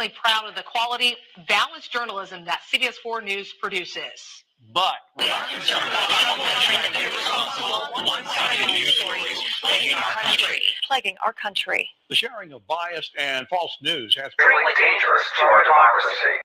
extremely proud of the quality, balanced journalism that CBS 4 News produces. But we are concerned about one-sided news stories plaguing our country. The sharing of biased and false news has extremely dangerous to our democracy.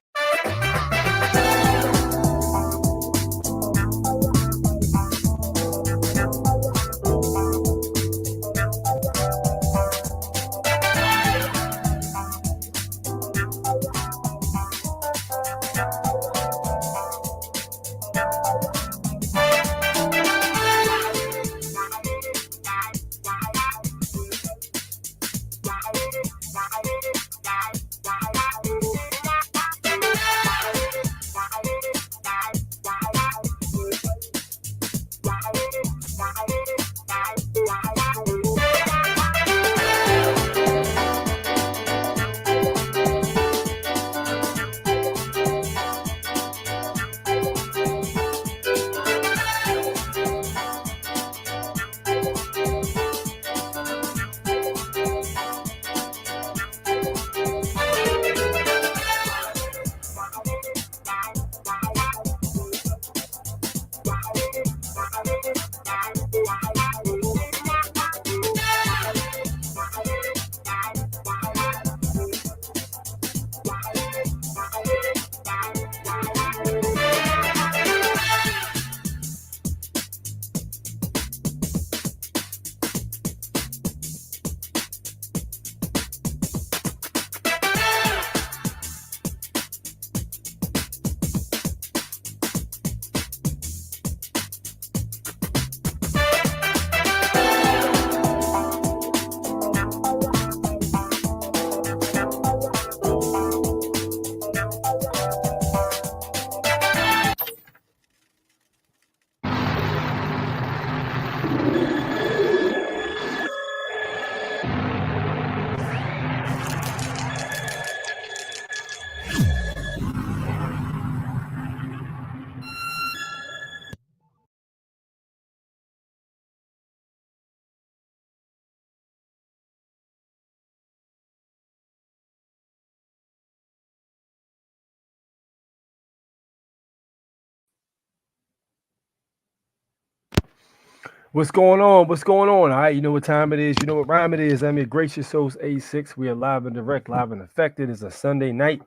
What's going on? What's going on? All right, you know what time it is. You know what rhyme it is. I'm your gracious host, A6. We are live and direct, live and affected. It's a Sunday night.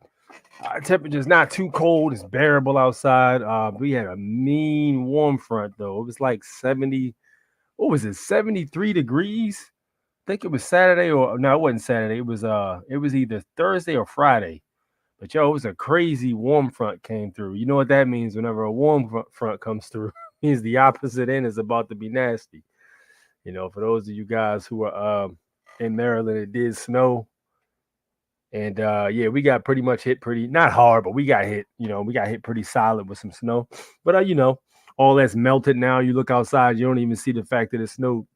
Temperature's not too cold. It's bearable outside. We had a mean warm front, though. It was like 70, what was it, 73 degrees? I think it was Saturday or, no, it wasn't Saturday. It was either Thursday or Friday. But, yo, it was a crazy warm front came through. You know what that means whenever a warm front comes through? Means the opposite end is about to be nasty. You know, for those of you guys who are in Maryland, it did snow. And yeah, we got pretty much hit pretty, not hard, but we got hit, we got hit pretty solid with some snow. But, all that's melted now. You look outside, you don't even see the fact that it snowed.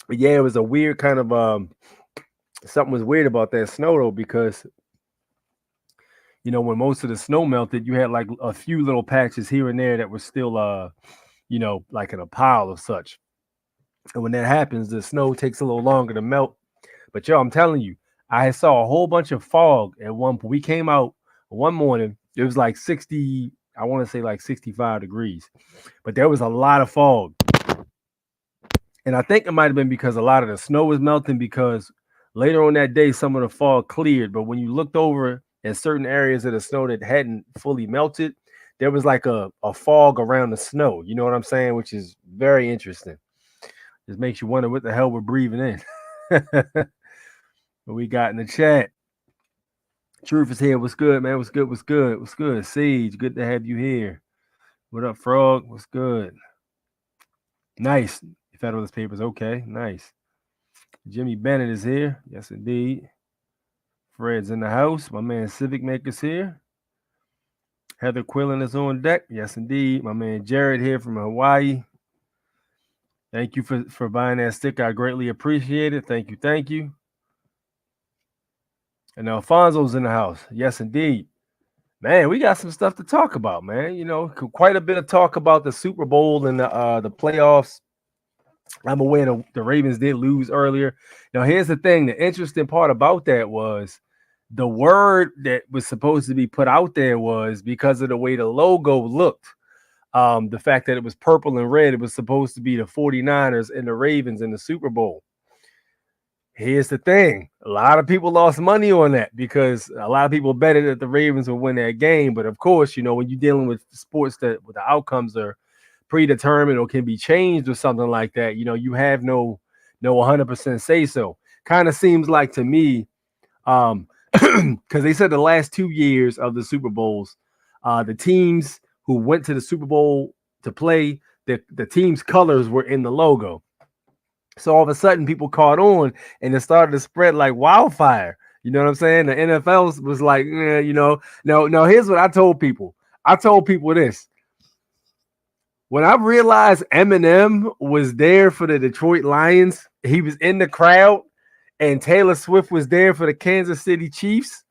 But yeah, it was a weird kind of, something was weird about that snow, though, because when most of the snow melted, you had like a few little patches here and there that were still, like in a pile of such. And when that happens, the snow takes a little longer to melt. But yo, I'm telling you, I saw a whole bunch of fog at one point. We came out one morning. It was like 60, I want to say like 65 degrees. But there was a lot of fog. And I think it might have been because a lot of the snow was melting because later on that day, some of the fog cleared. But when you looked over in certain areas of the snow that hadn't fully melted, there was like a fog around the snow. You know what I'm saying? Which is very interesting. Just makes you wonder what the hell we're breathing in. What we got in the chat. Truth is here. What's good, man? What's good? What's good? What's good? Sage, good to have you here. What up, Frog? What's good? Nice. Federalist Papers. Okay, nice. Jimmy Bennett is here. Yes, indeed. Fred's in the house. My man Civic Maker's here. Heather Quillen is on deck. Yes, indeed. My man Jared here from Hawaii. Thank you for buying that sticker. I greatly appreciate it. Thank you. Thank you. And Alfonso's in the house. Yes, indeed. Man, we got some stuff to talk about, man. Quite a bit of talk about the Super Bowl and the playoffs I'm aware the Ravens did lose earlier. Now, here's the thing. The interesting part about that was the word that was supposed to be put out there was because of the way the logo looked. The fact that it was purple and red, it was supposed to be the 49ers and the Ravens in the Super Bowl. Here's the thing. A lot of people lost money on that because a lot of people betted that the Ravens would win that game. But of course, when you're dealing with sports that where the outcomes are predetermined or can be changed or something like that, you have no 100% say so. Kind of seems like to me, because they said the last 2 years of the Super Bowls, the teams who went to the Super Bowl to play, the team's colors were in the logo. So all of a sudden, people caught on, and it started to spread like wildfire. You know what I'm saying? The NFL was like, No. Here's what I told people. I told people this. When I realized Eminem was there for the Detroit Lions, he was in the crowd, and Taylor Swift was there for the Kansas City Chiefs.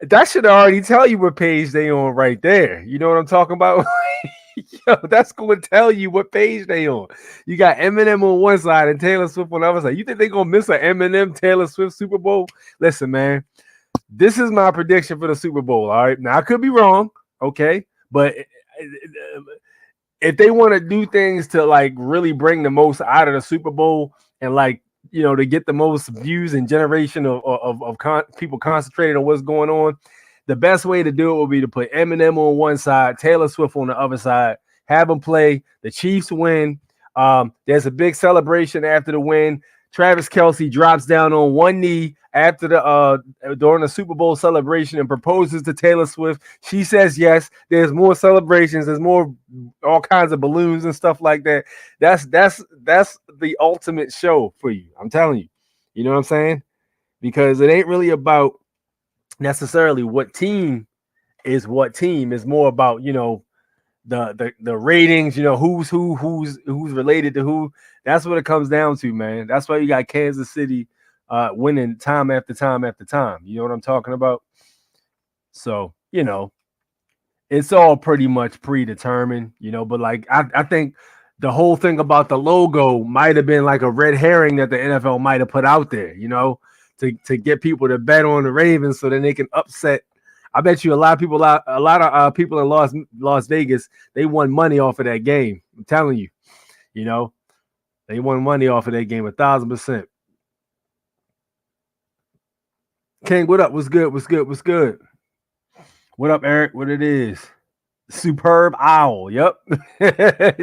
That should already tell you what page they on right there. You know what I'm talking about? Yo, that's going to tell you what page they on. You got Eminem on one side and Taylor Swift on the other side. You think they're going to miss an Eminem Taylor Swift Super Bowl? Listen, man, this is my prediction for the Super Bowl. All right. Now, I could be wrong. Okay. But if they want to do things to like really bring the most out of the Super Bowl and like, to get the most views and generation of people concentrated on what's going on, the best way to do it would be to put Eminem on one side, Taylor Swift on the other side, have them play. The Chiefs win. There's a big celebration after the win. Travis Kelce drops down on one knee after during the Super Bowl celebration and proposes to Taylor Swift. She says yes. There's more celebrations. There's more all kinds of balloons and stuff like that. That's the ultimate show for you. I'm telling you. You know what I'm saying? Because it ain't really about necessarily what team is what team. Is more about the ratings, who's related to who. That's what it comes down to, man. That's why you got Kansas City winning time after time after time. You know what I'm talking about? So it's all pretty much predetermined, but like I think the whole thing about the logo might have been like a red herring that the NFL might have put out there, to get people to bet on the Ravens so then they can upset. I bet you a lot of people in Las Vegas, they won money off of that game. I'm telling you, they won money off of that game 1,000%. King, what up? What's good? What up, Eric? What it is? Superb Owl. Yep.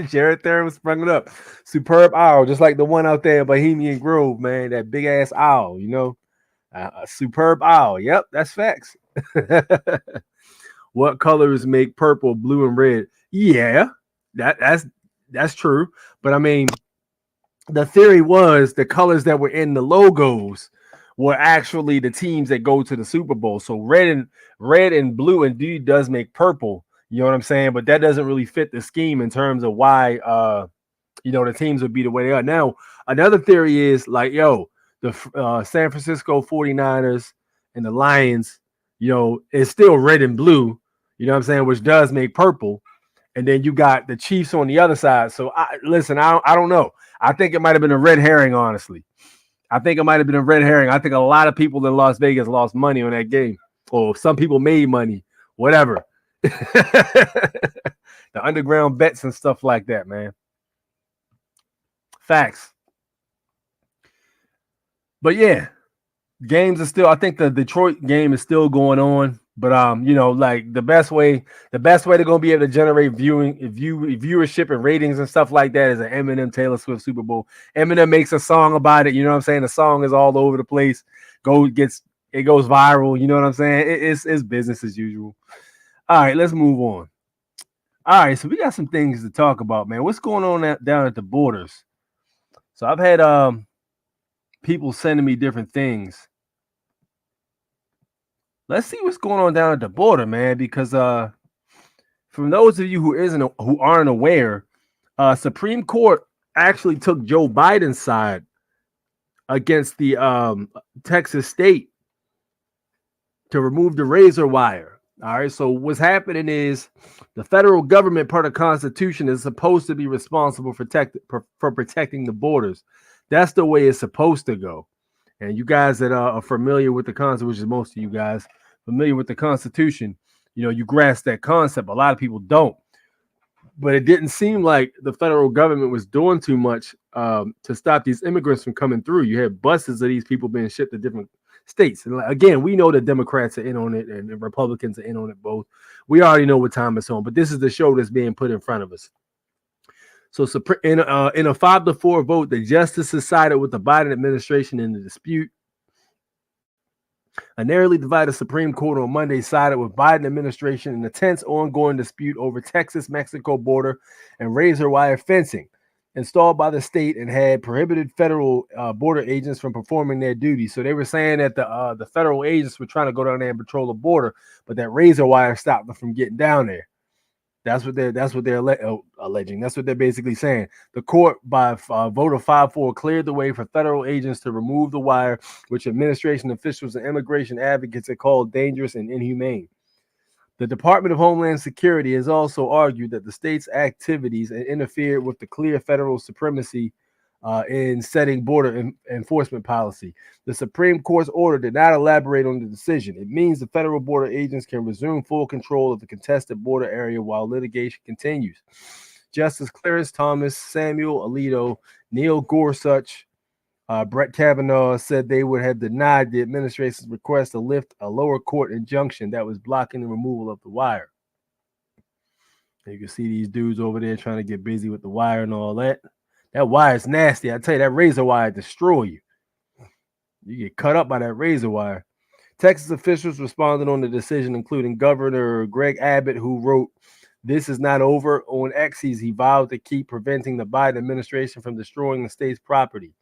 Jared Thurman sprung it up. Superb Owl, just like the one out there in Bohemian Grove, man. That big ass owl, a superb owl. Yep, that's facts. What colors make purple, blue, and red? Yeah, that's true. But I mean, the theory was the colors that were in the logos were actually the teams that go to the Super Bowl. So red and blue indeed does make purple. You know what I'm saying? But that doesn't really fit the scheme in terms of why the teams would be the way they are. Now, another theory is like, the San Francisco 49ers and the Lions, it's still red and blue, you know what I'm saying, which does make purple. And then you got the Chiefs on the other side. So I don't know. I think it might have been a red herring, honestly. I think it might have been a red herring. I think a lot of people in Las Vegas lost money on that game. Or some people made money, whatever. The underground bets and stuff like that, man. Facts. But yeah, games are still, I think the Detroit game is still going on. But like the best way they're gonna be able to generate viewership and ratings and stuff like that is an Eminem Taylor Swift Super Bowl. Eminem makes a song about it, you know what I'm saying? The song is all over the place, it goes viral, you know what I'm saying? It's business as usual. All right, let's move on. All right, so we got some things to talk about, man. What's going on down at the borders? So I've had people sending me different things. Let's see what's going on down at the border, man, because from those of you who aren't aware, Supreme Court actually took Joe Biden's side against the Texas state to remove the razor wire. All right. So what's happening is the federal government, per the Constitution, is supposed to be responsible for protecting the borders. That's the way it's supposed to go. And you guys that are familiar with the Constitution, which is most of you guys familiar with the Constitution, you grasp that concept. A lot of people don't. But it didn't seem like the federal government was doing too much to stop these immigrants from coming through. You had buses of these people being shipped to different states. And again, we know that Democrats are in on it and Republicans are in on it both. We already know what time it's on, but this is the show that's being put in front of us. So in a 5-4 vote, the justices sided with the Biden administration in the dispute. A narrowly divided Supreme Court on Monday sided with Biden administration in the tense ongoing dispute over Texas-Mexico border and razor wire fencing installed by the state and had prohibited federal border agents from performing their duties. So they were saying that the federal agents were trying to go down there and patrol the border, but that razor wire stopped them from getting down there. That's what they're alleging. That's what they're basically saying. The court, by vote of 5-4, cleared the way for federal agents to remove the wire, which administration officials and immigration advocates have called dangerous and inhumane. The Department of Homeland Security has also argued that the state's activities interfered with the clear federal supremacy in setting border enforcement policy. The Supreme Court's order did not elaborate on the decision. It means the federal border agents can resume full control of the contested border area while litigation continues. Justice Clarence Thomas, Samuel Alito, Neil Gorsuch, Brett Kavanaugh said they would have denied the administration's request to lift a lower court injunction that was blocking the removal of the wire. You can see these dudes over there trying to get busy with the wire and all that. That wire is nasty. I tell you, that razor wire destroy you. You get cut up by that razor wire. Texas officials responded on the decision, including Governor Greg Abbott, who wrote, "This is not over." On X, he vowed to keep preventing the Biden administration from destroying the state's property.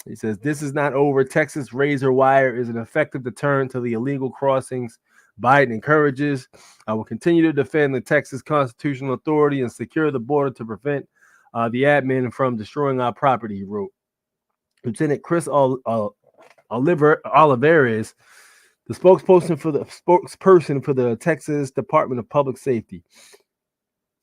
He says, "This is not over. Texas razor wire is an effective deterrent to the illegal crossings Biden encourages. I will continue to defend the Texas constitutional authority and secure the border to prevent the admin from destroying our property," he wrote. Lieutenant Chris Oliveras, the spokesperson for the Texas Department of Public Safety,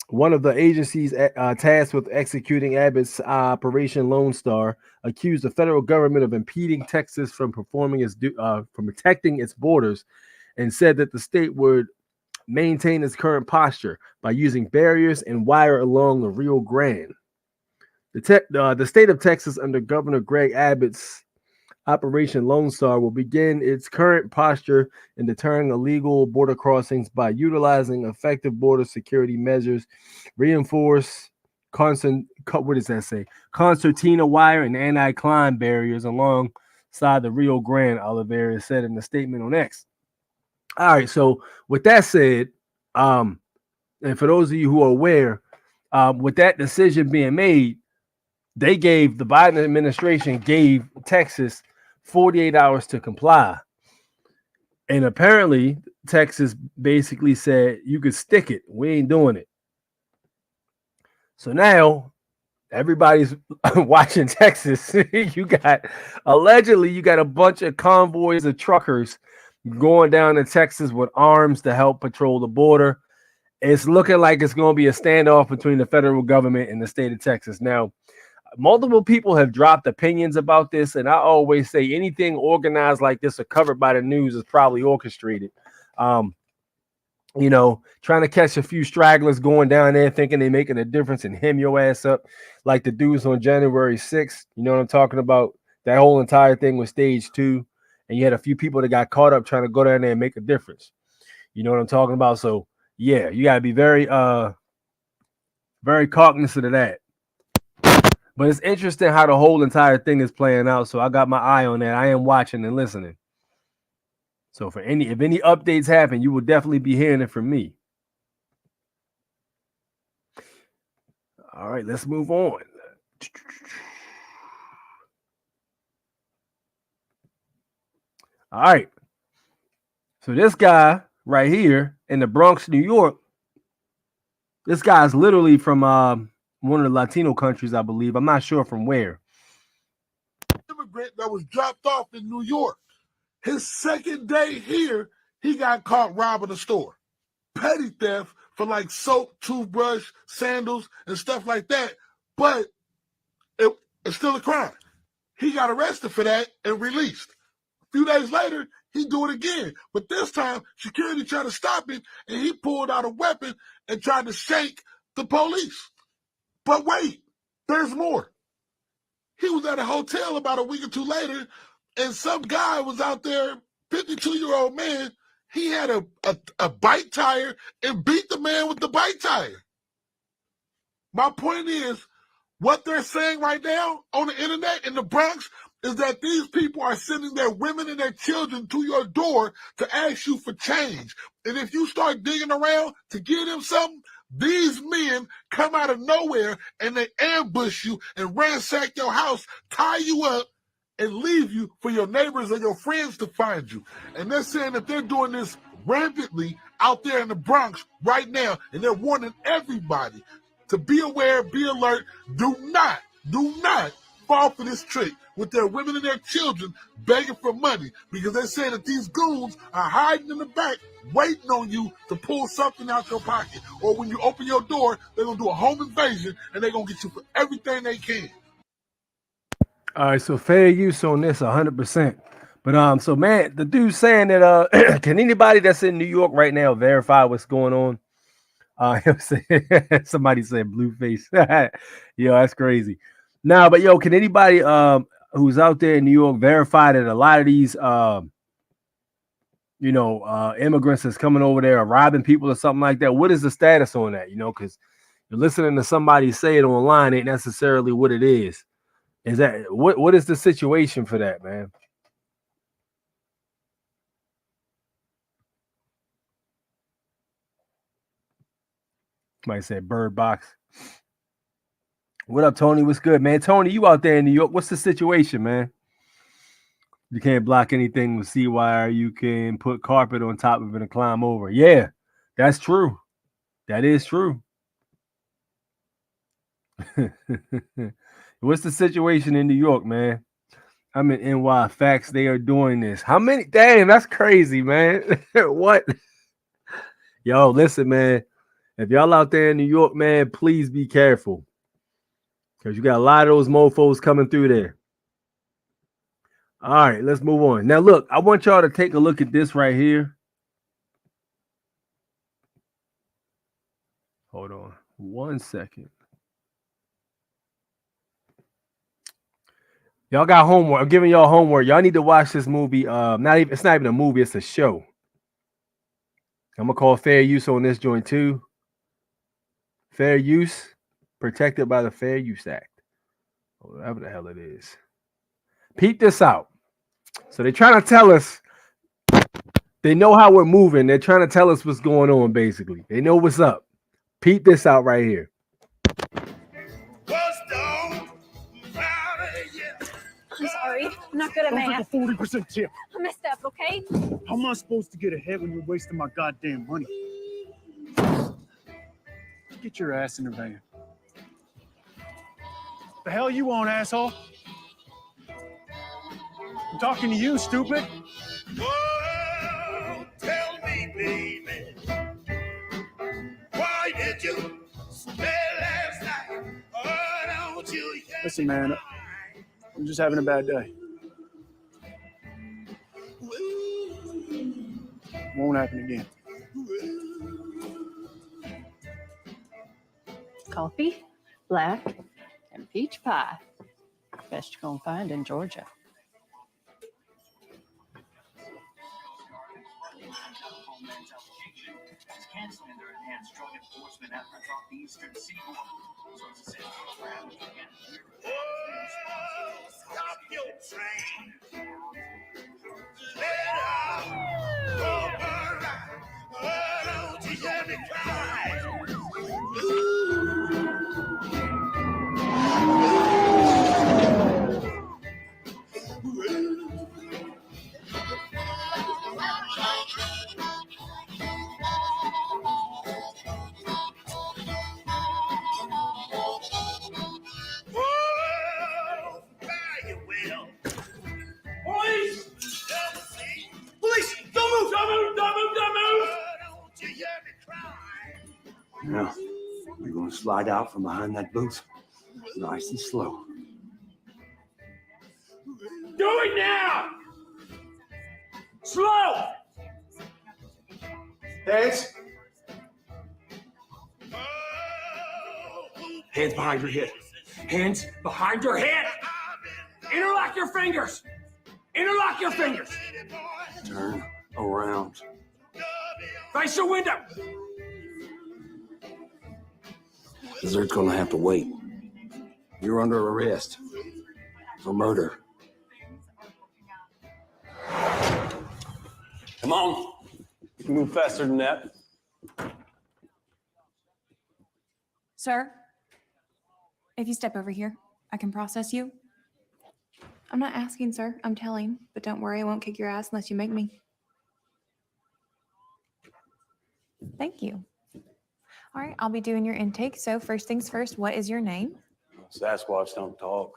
one of the agencies tasked with executing Abbott's Operation Lone Star, accused the federal government of impeding Texas from performing from protecting its borders, and said that the state would maintain its current posture by using barriers and wire along the Rio Grande. The state of Texas, under Governor Greg Abbott's Operation Lone Star, will begin its current posture in deterring illegal border crossings by utilizing effective border security measures, reinforce concertina wire and anti-climb barriers alongside the Rio Grande, Oliveira said in a statement on X. All right, so with that said, and for those of you who are aware, with that decision being made, the Biden administration gave Texas 48 hours to comply. And apparently, Texas basically said, you could stick it. We ain't doing it. So now, everybody's watching Texas. Allegedly, you got a bunch of convoys of truckers going down to Texas with arms to help patrol the border. It's looking like it's going to be a standoff between the federal government and the state of Texas. Now, multiple people have dropped opinions about this, and I always say anything organized like this or covered by the news is probably orchestrated. Trying to catch a few stragglers going down there thinking they're making a difference and hem your ass up like the dudes on January 6th. You know what I'm talking about? That whole entire thing was stage 2, and you had a few people that got caught up trying to go down there and make a difference. You know what I'm talking about? So, yeah, you got to be very, very cognizant of that. But it's interesting how the whole entire thing is playing out. So I got my eye on that. I am watching and listening. So if any updates happen, you will definitely be hearing it from me. All right, let's move on. All right. So this guy right here in the Bronx, New York, this guy's literally from one of the Latino countries, I believe. I'm not sure from where. Immigrant that was dropped off in New York. His second day here, he got caught robbing a store. Petty theft for like soap, toothbrush, sandals, and stuff like that. But it's still a crime. He got arrested for that and released. A few days later, he do it again. But this time, security tried to stop him, and he pulled out a weapon and tried to shake the police. But wait, there's more. He was at a hotel about a week or two later, and some guy was out there, 52-year-old man. He had a bike tire and beat the man with the bike tire. My point is, what they're saying right now on the internet in the Bronx is that these people are sending their women and their children to your door to ask you for change. And if you start digging around to give them something, these men come out of nowhere and they ambush you and ransack your house, tie you up, and leave you for your neighbors and your friends to find you. And they're saying that they're doing this rampantly out there in the Bronx right now, and they're warning everybody to be aware, be alert. Do not fall for this trick with their women and their children begging for money, because they're saying that these goons are hiding in the back waiting on you to pull something out your pocket. Or when you open your door, they're going to do a home invasion, and they're going to get you for everything they can. All right, so fair use on this 100%. But so man, the dude's saying that can anybody that's in New York right now verify what's going on? Somebody said Blueface. Yo, that's crazy. Nah, but yo, can anybody who's out there in New York verify that a lot of these immigrants that's coming over there are robbing people or something like that? What is the status on that? Because you're listening to somebody say it online ain't necessarily what it is. Is that what is the situation for that, man? Somebody said Bird Box. What up, Tony? What's good, man? Tony, you out there in New York. What's the situation, man? You can't block anything with C-wire. You can put carpet on top of it and climb over. Yeah, that's true. That is true. What's the situation in New York, man? I'm in NY. Facts, they are doing this. How many? Damn, that's crazy, man. What? Yo, listen, man. If y'all out there in New York, man, please be careful. Because you got a lot of those mofos coming through there. All right, let's move on. Now, look, I want y'all to take a look at this right here. Hold on 1 second. Y'all got homework. I'm giving y'all homework. Y'all need to watch this movie. It's not even a movie, it's a show. I'm gonna call fair use on this joint too. Fair use, protected by the Fair Use Act. Whatever the hell it is. Peep this out. So they're trying to tell us, they know how we're moving. They're trying to tell us what's going on, basically. They know what's up. Peep this out right here. I'm sorry. I'm not good at math. Take a 40% tip. I messed up, okay? How am I supposed to get ahead when you're wasting my goddamn money? Get your ass in the van. The hell you want, asshole? I'm talking to you, stupid. Oh, tell me, baby, why did you stay last night? Oh, don't you Listen, man, I'm just having a bad day. Won't happen again. Coffee, black, and peach pie. Best you're gonna find in Georgia. Canceling their enhanced drug enforcement efforts off the eastern seaboard. Sources say stop your train. Let out. Oh, all right. Oh, don't you hear me cry? Police! Police! Now, you're going to slide out from behind that booth, nice and slow. Do it now! Slow! Hands. Hands behind your head. Hands behind your head. Interlock your fingers. Interlock your fingers. Turn around. Face the window. Dessert's gonna have to wait. You're under arrest for murder. Come on. You can move faster than that. Sir, if you step over here, I can process you. I'm not asking, sir. I'm telling. But don't worry, I won't kick your ass unless you make me. Thank you. All right, I'll be doing your intake. So first things first, what is your name? Sasquatch don't talk.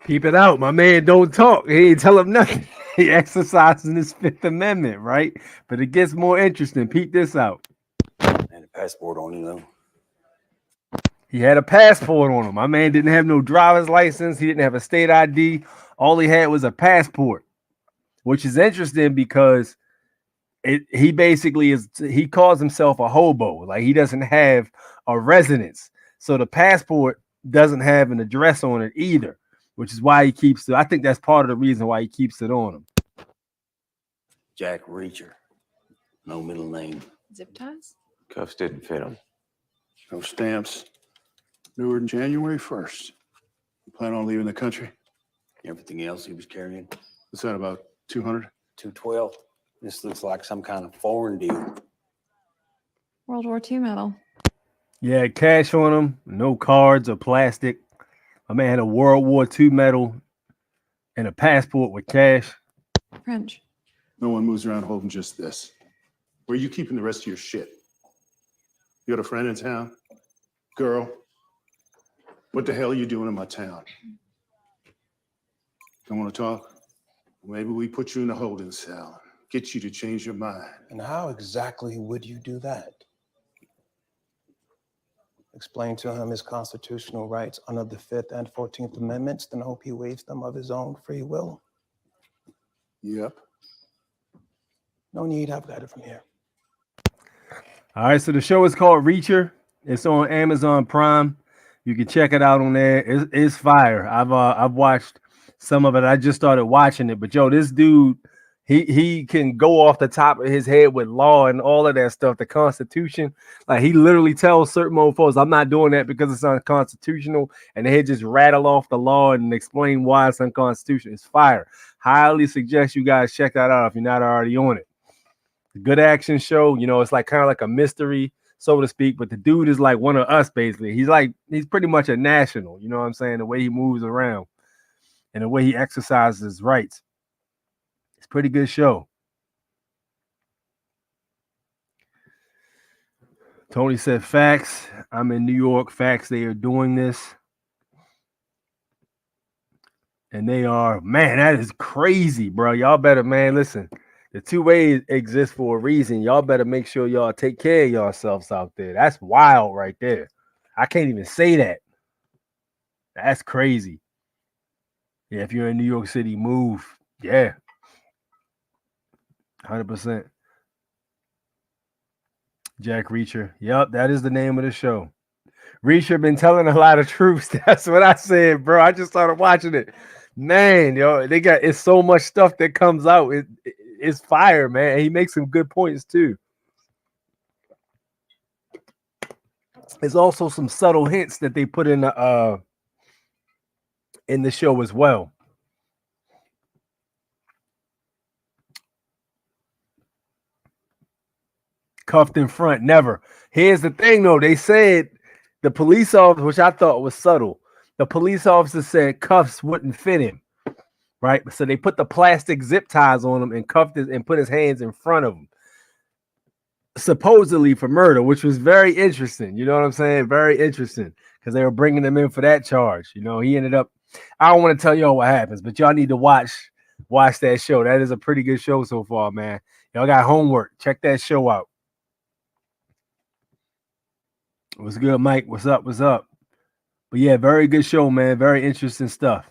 Peep it out. My man don't talk. He ain't tell him nothing. He exercising his Fifth Amendment, right? But it gets more interesting. Peep this out. And a passport on you, though. He had a passport on him. My man didn't have no driver's license. He didn't have a state ID. All he had was a passport, which is interesting because he basically he calls himself a hobo. Like he doesn't have a residence. So the passport doesn't have an address on it either, which is why he keeps it. I think that's part of the reason why he keeps it on him. Jack Reacher. No middle name. Zip ties? Cuffs didn't fit him. No stamps. Newer than January 1st. You plan on leaving the country? Everything else he was carrying. What's that, about 200? 212. This looks like some kind of foreign deal. World War II medal. Yeah, cash on him. No cards or plastic. My man had a World War II medal and a passport with cash. French. No one moves around holding just this. Where are you keeping the rest of your shit? You got a friend in town? Girl? What the hell are you doing in my town? Don't want to talk? Maybe we put you in a holding cell. Get you to change your mind. And how exactly would you do that? Explain to him his constitutional rights under the 5th and 14th Amendments, then hope he waives them of his own free will. Yep. No need, I've got it from here. All right, so the show is called Reacher. It's on Amazon Prime. You can check it out on there. It's fire. I've watched some of it. I just started watching it, but yo, this dude, he can go off the top of his head with law and all of that stuff, the Constitution. Like he literally tells certain mofos, I'm not doing that because it's unconstitutional, and they just rattle off the law and explain why it's unconstitutional. It's fire. Highly suggest you guys check that out if you're not already on it. Good action show. You know, it's like kind of like a mystery, so to speak, but the dude is like one of us, basically. He's pretty much a national, you know what I'm saying? The way he moves around and the way he exercises his rights. It's a pretty good show. Tony said, facts. I'm in New York. Facts. They are doing this. And they are, man, that is crazy, bro. Y'all better, man, listen. The two ways exist for a reason. Y'all better make sure y'all take care of yourselves out there. That's wild right there. I can't even say that. That's crazy. Yeah, if you're in New York City, move. Yeah. 100%. Jack Reacher. Yep, that is the name of the show. Reacher been telling a lot of truths. That's what I said, bro. I just started watching it. Man, yo, it's so much stuff that comes out. It's fire, man. He makes some good points too. There's also some subtle hints that they put in the show as well. Cuffed in front, never. Here's the thing, though. They said the police officer, which I thought was subtle, the police officer said cuffs wouldn't fit him, right? So they put the plastic zip ties on him and cuffed it and put his hands in front of him, supposedly for murder, which was very interesting. You know what I'm saying? Very interesting, because they were bringing him in for that charge. You know, he ended up, I don't want to tell y'all what happens, but y'all need to watch that show. That is a pretty good show so far, man. Y'all got homework. Check that show out. What's good, Mike? What's up? What's up? But yeah, very good show, man. Very interesting stuff.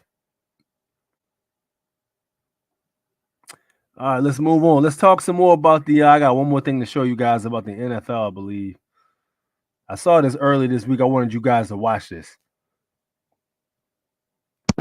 All right, let's move on. Let's talk some more about the. I got one more thing to show you guys about the NFL, I believe. I saw this early this week. I wanted you guys to watch this.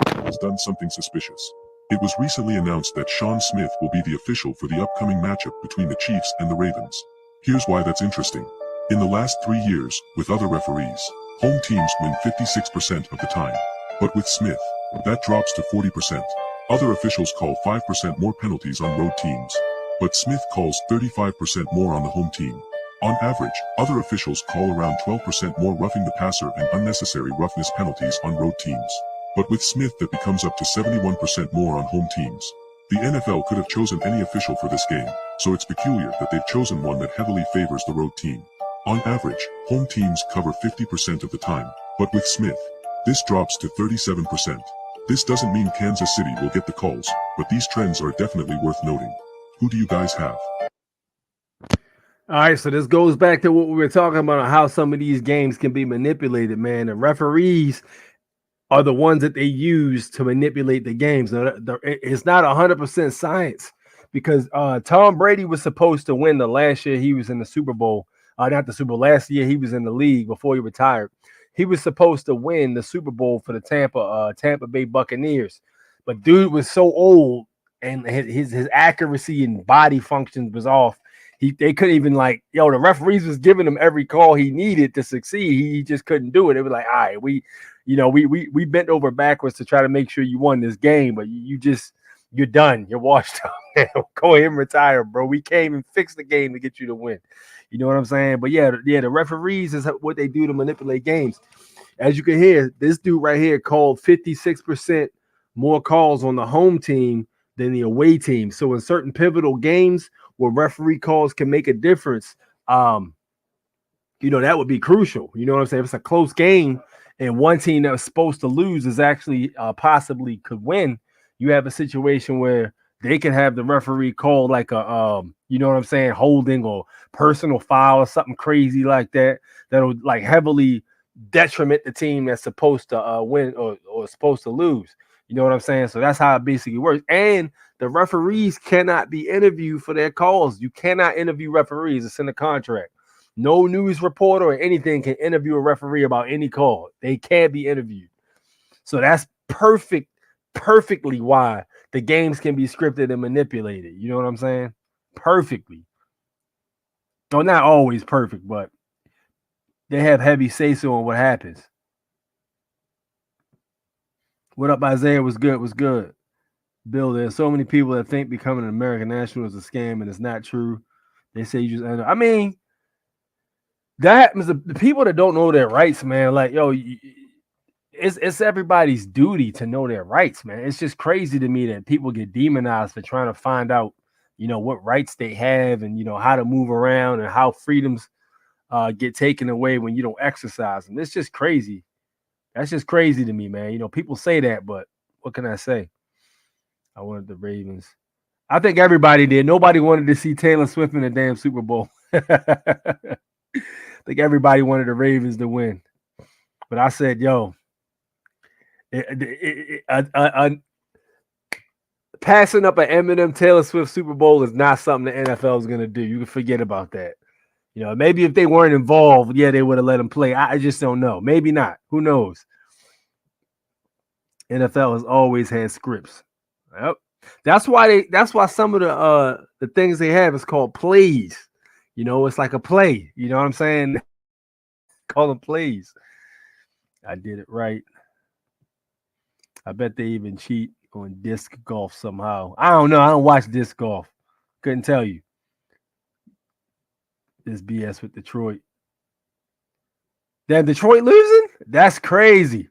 Has done something suspicious. It was recently announced that Sean Smith will be the official for the upcoming matchup between the Chiefs and the Ravens. Here's why that's interesting. In the last 3 years, with other referees, home teams win 56% of the time. But with Smith, that drops to 40%. Other officials call 5% more penalties on road teams. But Smith calls 35% more on the home team. On average, other officials call around 12% more roughing the passer and unnecessary roughness penalties on road teams. But with Smith that becomes up to 71% more on home teams. The NFL could have chosen any official for this game, so it's peculiar that they've chosen one that heavily favors the road team. On average, home teams cover 50% of the time, but with Smith, this drops to 37%. This doesn't mean Kansas City will get the calls, but these trends are definitely worth noting. Who do you guys have? All right, so this goes back to what we were talking about on how some of these games can be manipulated, man. The referees are the ones that they use to manipulate the games. It's not 100% science because Tom Brady was supposed to win the last year he was in the Super Bowl. Not the Super Bowl. Last year he was in the league before he retired. He was supposed to win the Super Bowl for the Tampa Bay Buccaneers. But dude was so old and his accuracy and body functions was off. They couldn't even the referees was giving him every call he needed to succeed. He just couldn't do it. It was like, all right, we bent over backwards to try to make sure you won this game, but you're done. You're washed up. Go ahead and retire, bro. We came and fixed the game to get you to win. You know what I'm saying? But yeah, the referees is what they do to manipulate games. As you can hear, this dude right here called 56% more calls on the home team than the away team. So in certain pivotal games where referee calls can make a difference, that would be crucial. You know what I'm saying? If it's a close game and one team that was supposed to lose is actually possibly could win, you have a situation where they can have the referee call like a holding or personal foul or something crazy like that that'll like heavily detriment the team that's supposed to win or supposed to lose. You know what I'm saying? So that's how it basically works. And the referees cannot be interviewed for their calls. You cannot interview referees. It's in the contract. No news reporter or anything can interview a referee about any call. They can't be interviewed. So that's perfectly why the games can be scripted and manipulated. You know what I'm saying? Perfectly. Well, not always perfect, but they have heavy say-so on what happens. What up, Isaiah? Was good. Was good. Bill, there's so many people that think becoming an American national is a scam, and it's not true. They say you just end up. I mean, that happens to the people that don't know their rights, man. Like, yo, it's everybody's duty to know their rights, man. It's just crazy to me that people get demonized for trying to find out, what rights they have and, how to move around and how freedoms get taken away when you don't exercise them. It's just crazy. That's just crazy to me, man. People say that, but what can I say? I wanted the Ravens. I think everybody did. Nobody wanted to see Taylor Swift in the damn Super Bowl. I think everybody wanted the Ravens to win. But I said, yo, passing up an Eminem Taylor Swift Super Bowl is not something the NFL is going to do. You can forget about that. Maybe if they weren't involved, yeah, they would have let them play. I just don't know. Maybe not. Who knows? NFL has always had scripts. Yep. That's why some of the things they have is called plays. It's like a play. You know what I'm saying? Call them plays. I did it right. I bet they even cheat on disc golf somehow. I don't know. I don't watch disc golf. Couldn't tell you. This BS with Detroit. Damn, Detroit losing? That's crazy.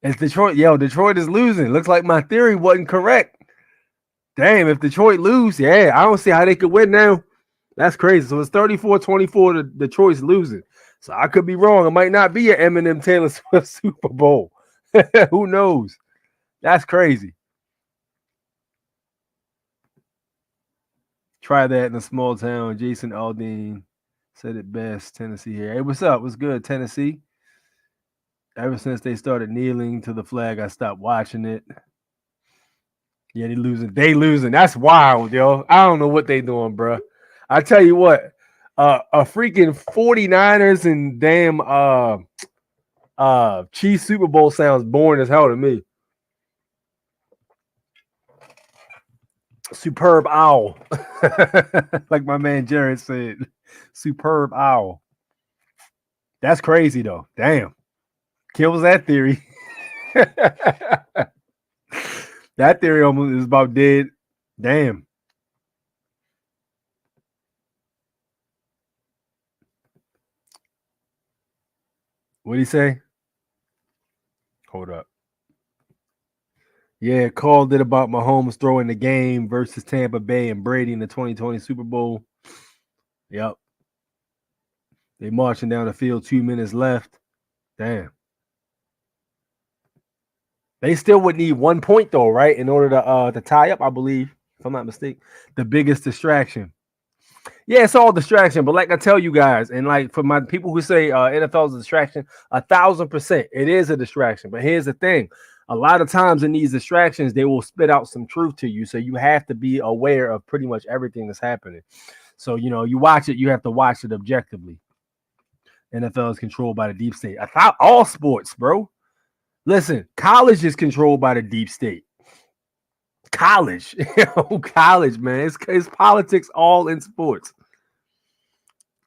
It's Detroit. Yo, Detroit is losing. Looks like my theory wasn't correct. Damn, if Detroit lose, yeah, I don't see how they could win now. That's crazy. So it's 34-24 to Detroit's losing. So I could be wrong. It might not be an Eminem Taylor Swift Super Bowl. Who knows? That's crazy. Try that in a small town. Jason Aldean Said it best. Tennessee here. Hey, what's up? What's good, Tennessee? Ever since they started kneeling to the flag, I stopped watching it. Yeah, they losing. They losing. That's wild, yo. I don't know what they doing, bro. I tell you what, a freaking 49ers and damn Chiefs Super Bowl sounds boring as hell to me. Superb owl. Like my man Jared said. Superb owl. That's crazy though. Damn. Kills that theory. That theory almost is about dead. Damn. What'd he say? Hold up. Yeah, called it about Mahomes throwing the game versus Tampa Bay and Brady in the 2020 Super Bowl. Yep. They marching down the field, 2 minutes left. Damn. They still would need 1 point though, right? In order to tie up, I believe, if I'm not mistaken. The biggest distraction. Yeah, it's all distraction, but like I tell you guys, and like for my people who say NFL is a distraction, 1,000%, it is a distraction. But here's the thing: a lot of times in these distractions, they will spit out some truth to you, so you have to be aware of pretty much everything that's happening. So you watch it, you have to watch it objectively. NFL is controlled by the deep state. I thought all sports, bro. Listen, college is controlled by the deep state. College, college, man. It's politics all in sports.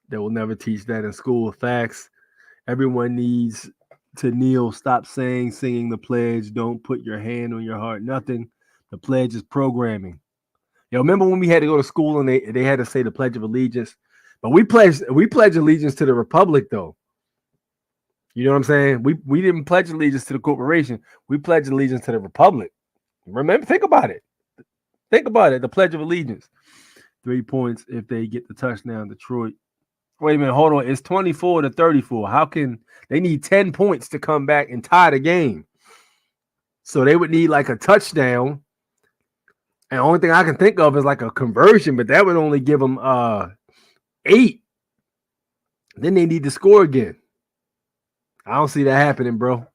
They will never teach that in school. Facts. Everyone needs to kneel. Stop singing the pledge. Don't put your hand on your heart. Nothing. The pledge is programming. Remember when we had to go to school and they had to say the Pledge of Allegiance? But we pledge allegiance to the Republic, though. You know what I'm saying? We didn't pledge allegiance to the corporation. We pledged allegiance to the Republic. Remember, think about it. Think about it. The Pledge of Allegiance. 3 points if they get the touchdown. Detroit. Wait a minute. Hold on. It's 24-34. How can they need 10 points to come back and tie the game? So they would need like a touchdown. And the only thing I can think of is like a conversion, but that would only give them 8. Then they need to score again. I don't see that happening, bro.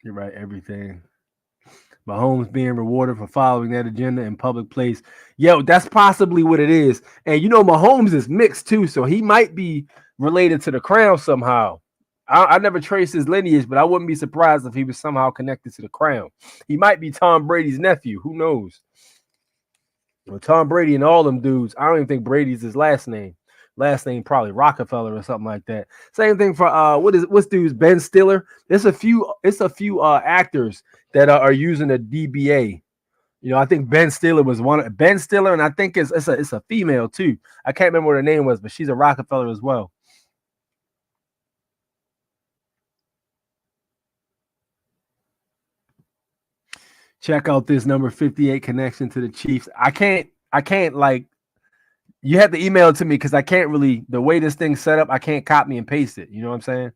You're right. Everything. Mahomes being rewarded for following that agenda in public place. Yo, that's possibly what it is. And Mahomes is mixed too, so he might be related to the crown somehow. I never traced his lineage, but I wouldn't be surprised if he was somehow connected to the crown. He might be Tom Brady's nephew. Who knows? Well, Tom Brady and all them dudes, I don't even think Brady's his last name. Last name probably Rockefeller or something like that. Same thing for what's dude's Ben Stiller. It's a few actors that are using a DBA. I think Ben Stiller was one. Ben Stiller, and I think it's a female too. I can't remember what her name was, but she's a Rockefeller as well. Check out this number 58 connection to the Chiefs. I can't like. You have to email it to me because I can't really, the way this thing's set up, I can't copy and paste it. You know what I'm saying?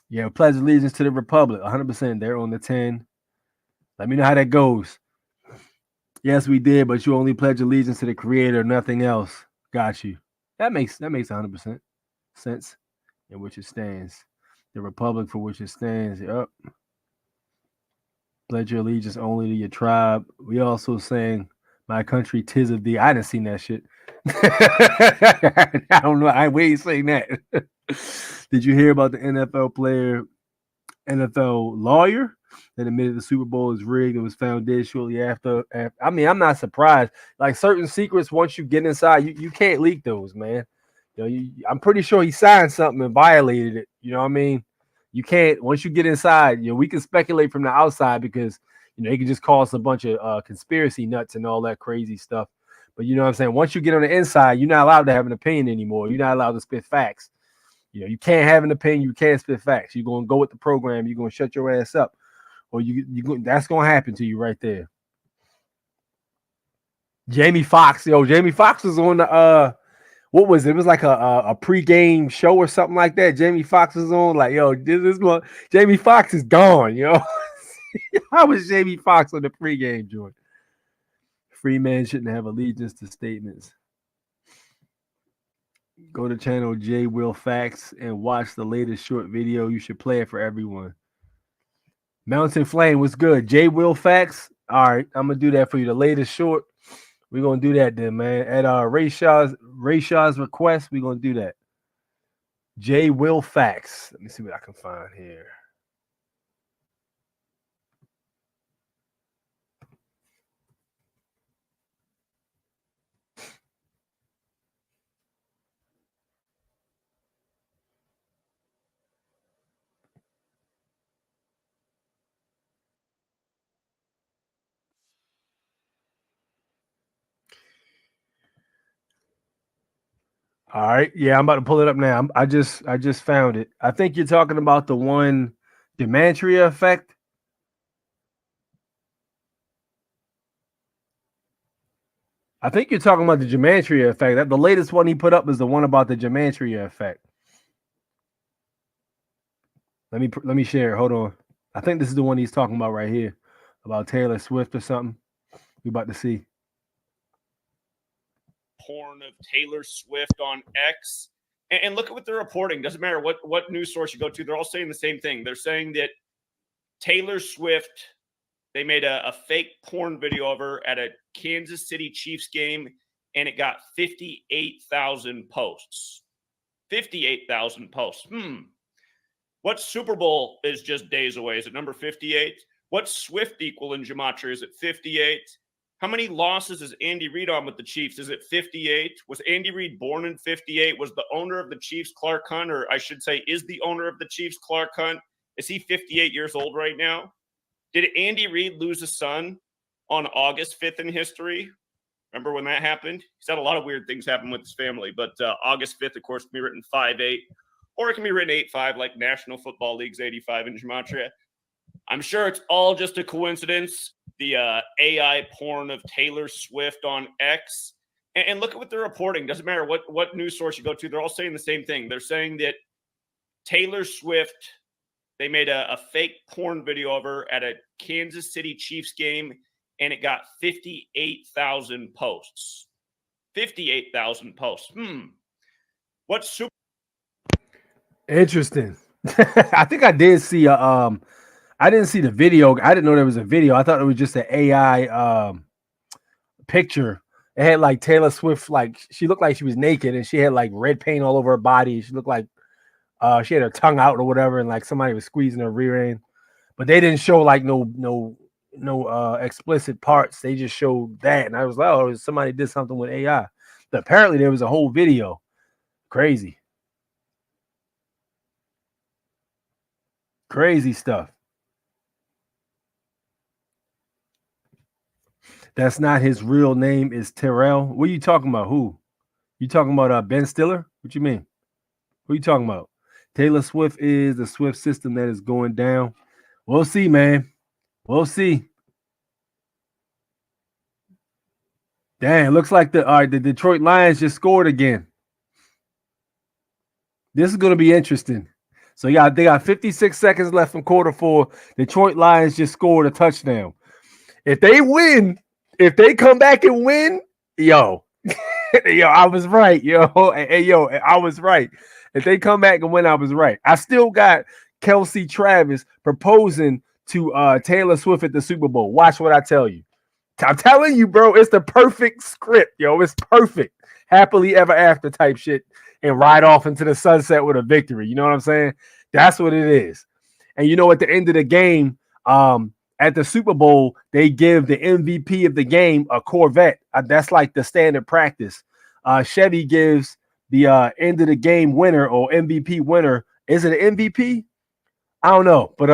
Yeah, pledge allegiance to the Republic. 100%. They're on the 10. Let me know how that goes. Yes, we did, but you only pledge allegiance to the Creator, nothing else. Got you. That makes 100% sense in which it stands. The Republic for which it stands. Yep. Pledge your allegiance only to your tribe. We also sang My Country 'Tis of Thee. I didn't see that shit. I don't know. We ain't saying that. Did you hear about the NFL lawyer that admitted the Super Bowl is rigged and was found dead shortly after? I mean, I'm not surprised. Like certain secrets, once you get inside, you can't leak those, man. I'm pretty sure he signed something and violated it. You know what I mean? You can't, once you get inside, we can speculate from the outside because they can just call us a bunch of conspiracy nuts and all that crazy stuff. But you know what I'm saying? Once you get on the inside, you're not allowed to have an opinion anymore. You're not allowed to spit facts. You can't have an opinion. You can't spit facts. You're going to go with the program. You're going to shut your ass up. Or that's going to happen to you right there. Jamie Foxx. Jamie Foxx was on the, what was it? It was like a pregame show or something like that. Jamie Foxx was on like, Jamie Foxx is gone, How was Jamie Foxx on the pregame joint? Free man shouldn't have allegiance to statements. Go to channel J Will Facts and watch the latest short video. You should play it for everyone. Mountain Flame, what's good? J Will Facts. All right, I'm gonna do that for you. The latest short. We're gonna do that then, man. At Ray Shaw's request, we're gonna do that. J Will Facts. Let me see what I can find here. All right. Yeah, I'm about to pull it up now. I just found it. I think you're talking about the one Demantria effect. I think you're talking about the Demantria effect. The latest one he put up is the one about the Demantria effect. Let me share. Hold on. I think this is the one he's talking about right here about Taylor Swift or something. We about to see. Porn of Taylor Swift on X. And look at what they're reporting. Doesn't matter what news source you go to. They're all saying the same thing. They're saying that Taylor Swift, they made a fake porn video of her at a Kansas City Chiefs game, and it got 58,000 posts. 58,000 posts. What Super Bowl is just days away? Is it number 58? What's Swift equal in gematria? Is it 58? How many losses is Andy Reid on with the Chiefs? Is it 58? Was Andy Reid born in 58? Was the owner of the Chiefs Clark Hunt, or I should say, is the owner of the Chiefs Clark Hunt? Is he 58 years old right now? Did Andy Reid lose a son on August 5th in history? Remember when that happened? He's had a lot of weird things happen with his family, but August 5th, of course, can be written 5-8, or it can be written 8-5, like National Football League's 85 in gematria. I'm sure it's all just a coincidence. The AI porn of Taylor Swift on X. And look at what they're reporting. Doesn't matter what news source you go to. They're all saying the same thing. They're saying that Taylor Swift, they made a fake porn video of her at a Kansas City Chiefs game, and it got 58,000 posts. 58,000 posts. What's super interesting? I think I did see I didn't see the video. I didn't know there was a video. I thought it was just an AI picture. It had like Taylor Swift, like she looked like she was naked and she had like red paint all over her body. She looked like she had her tongue out or whatever, and like somebody was squeezing her rear end. But they didn't show like no explicit parts. They just showed that, and I was like, oh, somebody did something with AI. But apparently there was a whole video. Crazy stuff. That's not his real name. Is Terrell? What are you talking about? Who? You talking about Ben Stiller? What you mean? Who you talking about? Taylor Swift is the Swift system that is going down. We'll see, man. We'll see. Damn, looks like the Detroit Lions just scored again. This is going to be interesting. So they got 56 seconds left from quarter 4. Detroit Lions just scored a touchdown. If they win, if they come back and win, yo, I was right, yo. Hey, I was right. If they come back and win, I was right. I still got Kelsey Travis proposing to Taylor Swift at the Super Bowl. Watch what I tell you. I'm telling you, bro, it's the perfect script, yo. It's perfect. Happily ever after type shit and ride off into the sunset with a victory. You know what I'm saying? That's what it is. And you know, at the end of the game, at the Super Bowl, they give the MVP of the game a Corvette. That's like the standard practice. Chevy gives the end of the game winner or MVP winner. Is it an MVP? I don't know, but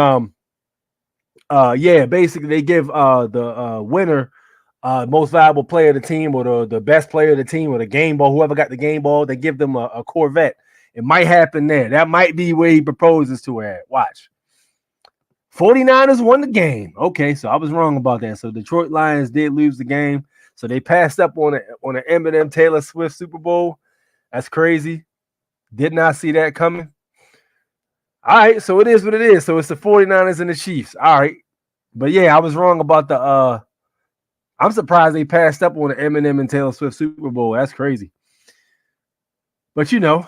yeah, basically they give the winner most valuable player of the team, or the best player of the team, or the game ball, whoever got the game ball, they give them a Corvette. It might happen there. That might be where he proposes to her at. Watch. 49ers won the game. Okay, so I was wrong about that. So Detroit Lions did lose the game. So they passed up on an Eminem Taylor Swift Super Bowl. That's crazy. Did not see that coming. All right, so it is what it is. So it's the 49ers and the Chiefs. All right. But yeah, I was wrong about the I'm surprised they passed up on the Eminem and Taylor Swift Super Bowl. That's crazy. But you know,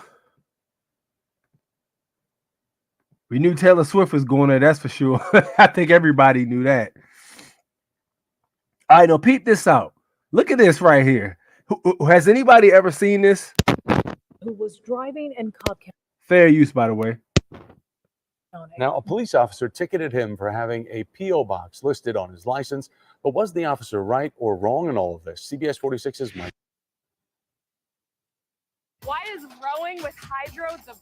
we knew Taylor Swift was going there, that's for sure. I think everybody knew that. All right, now peep this out. Look at this right here. Has anybody ever seen this? Who was driving in Cobb County. Fair use, by the way. Now, a police officer ticketed him for having a P.O. box listed on his license, but was the officer right or wrong in all of this? CBS 46's Mike. Why is rowing with hydro the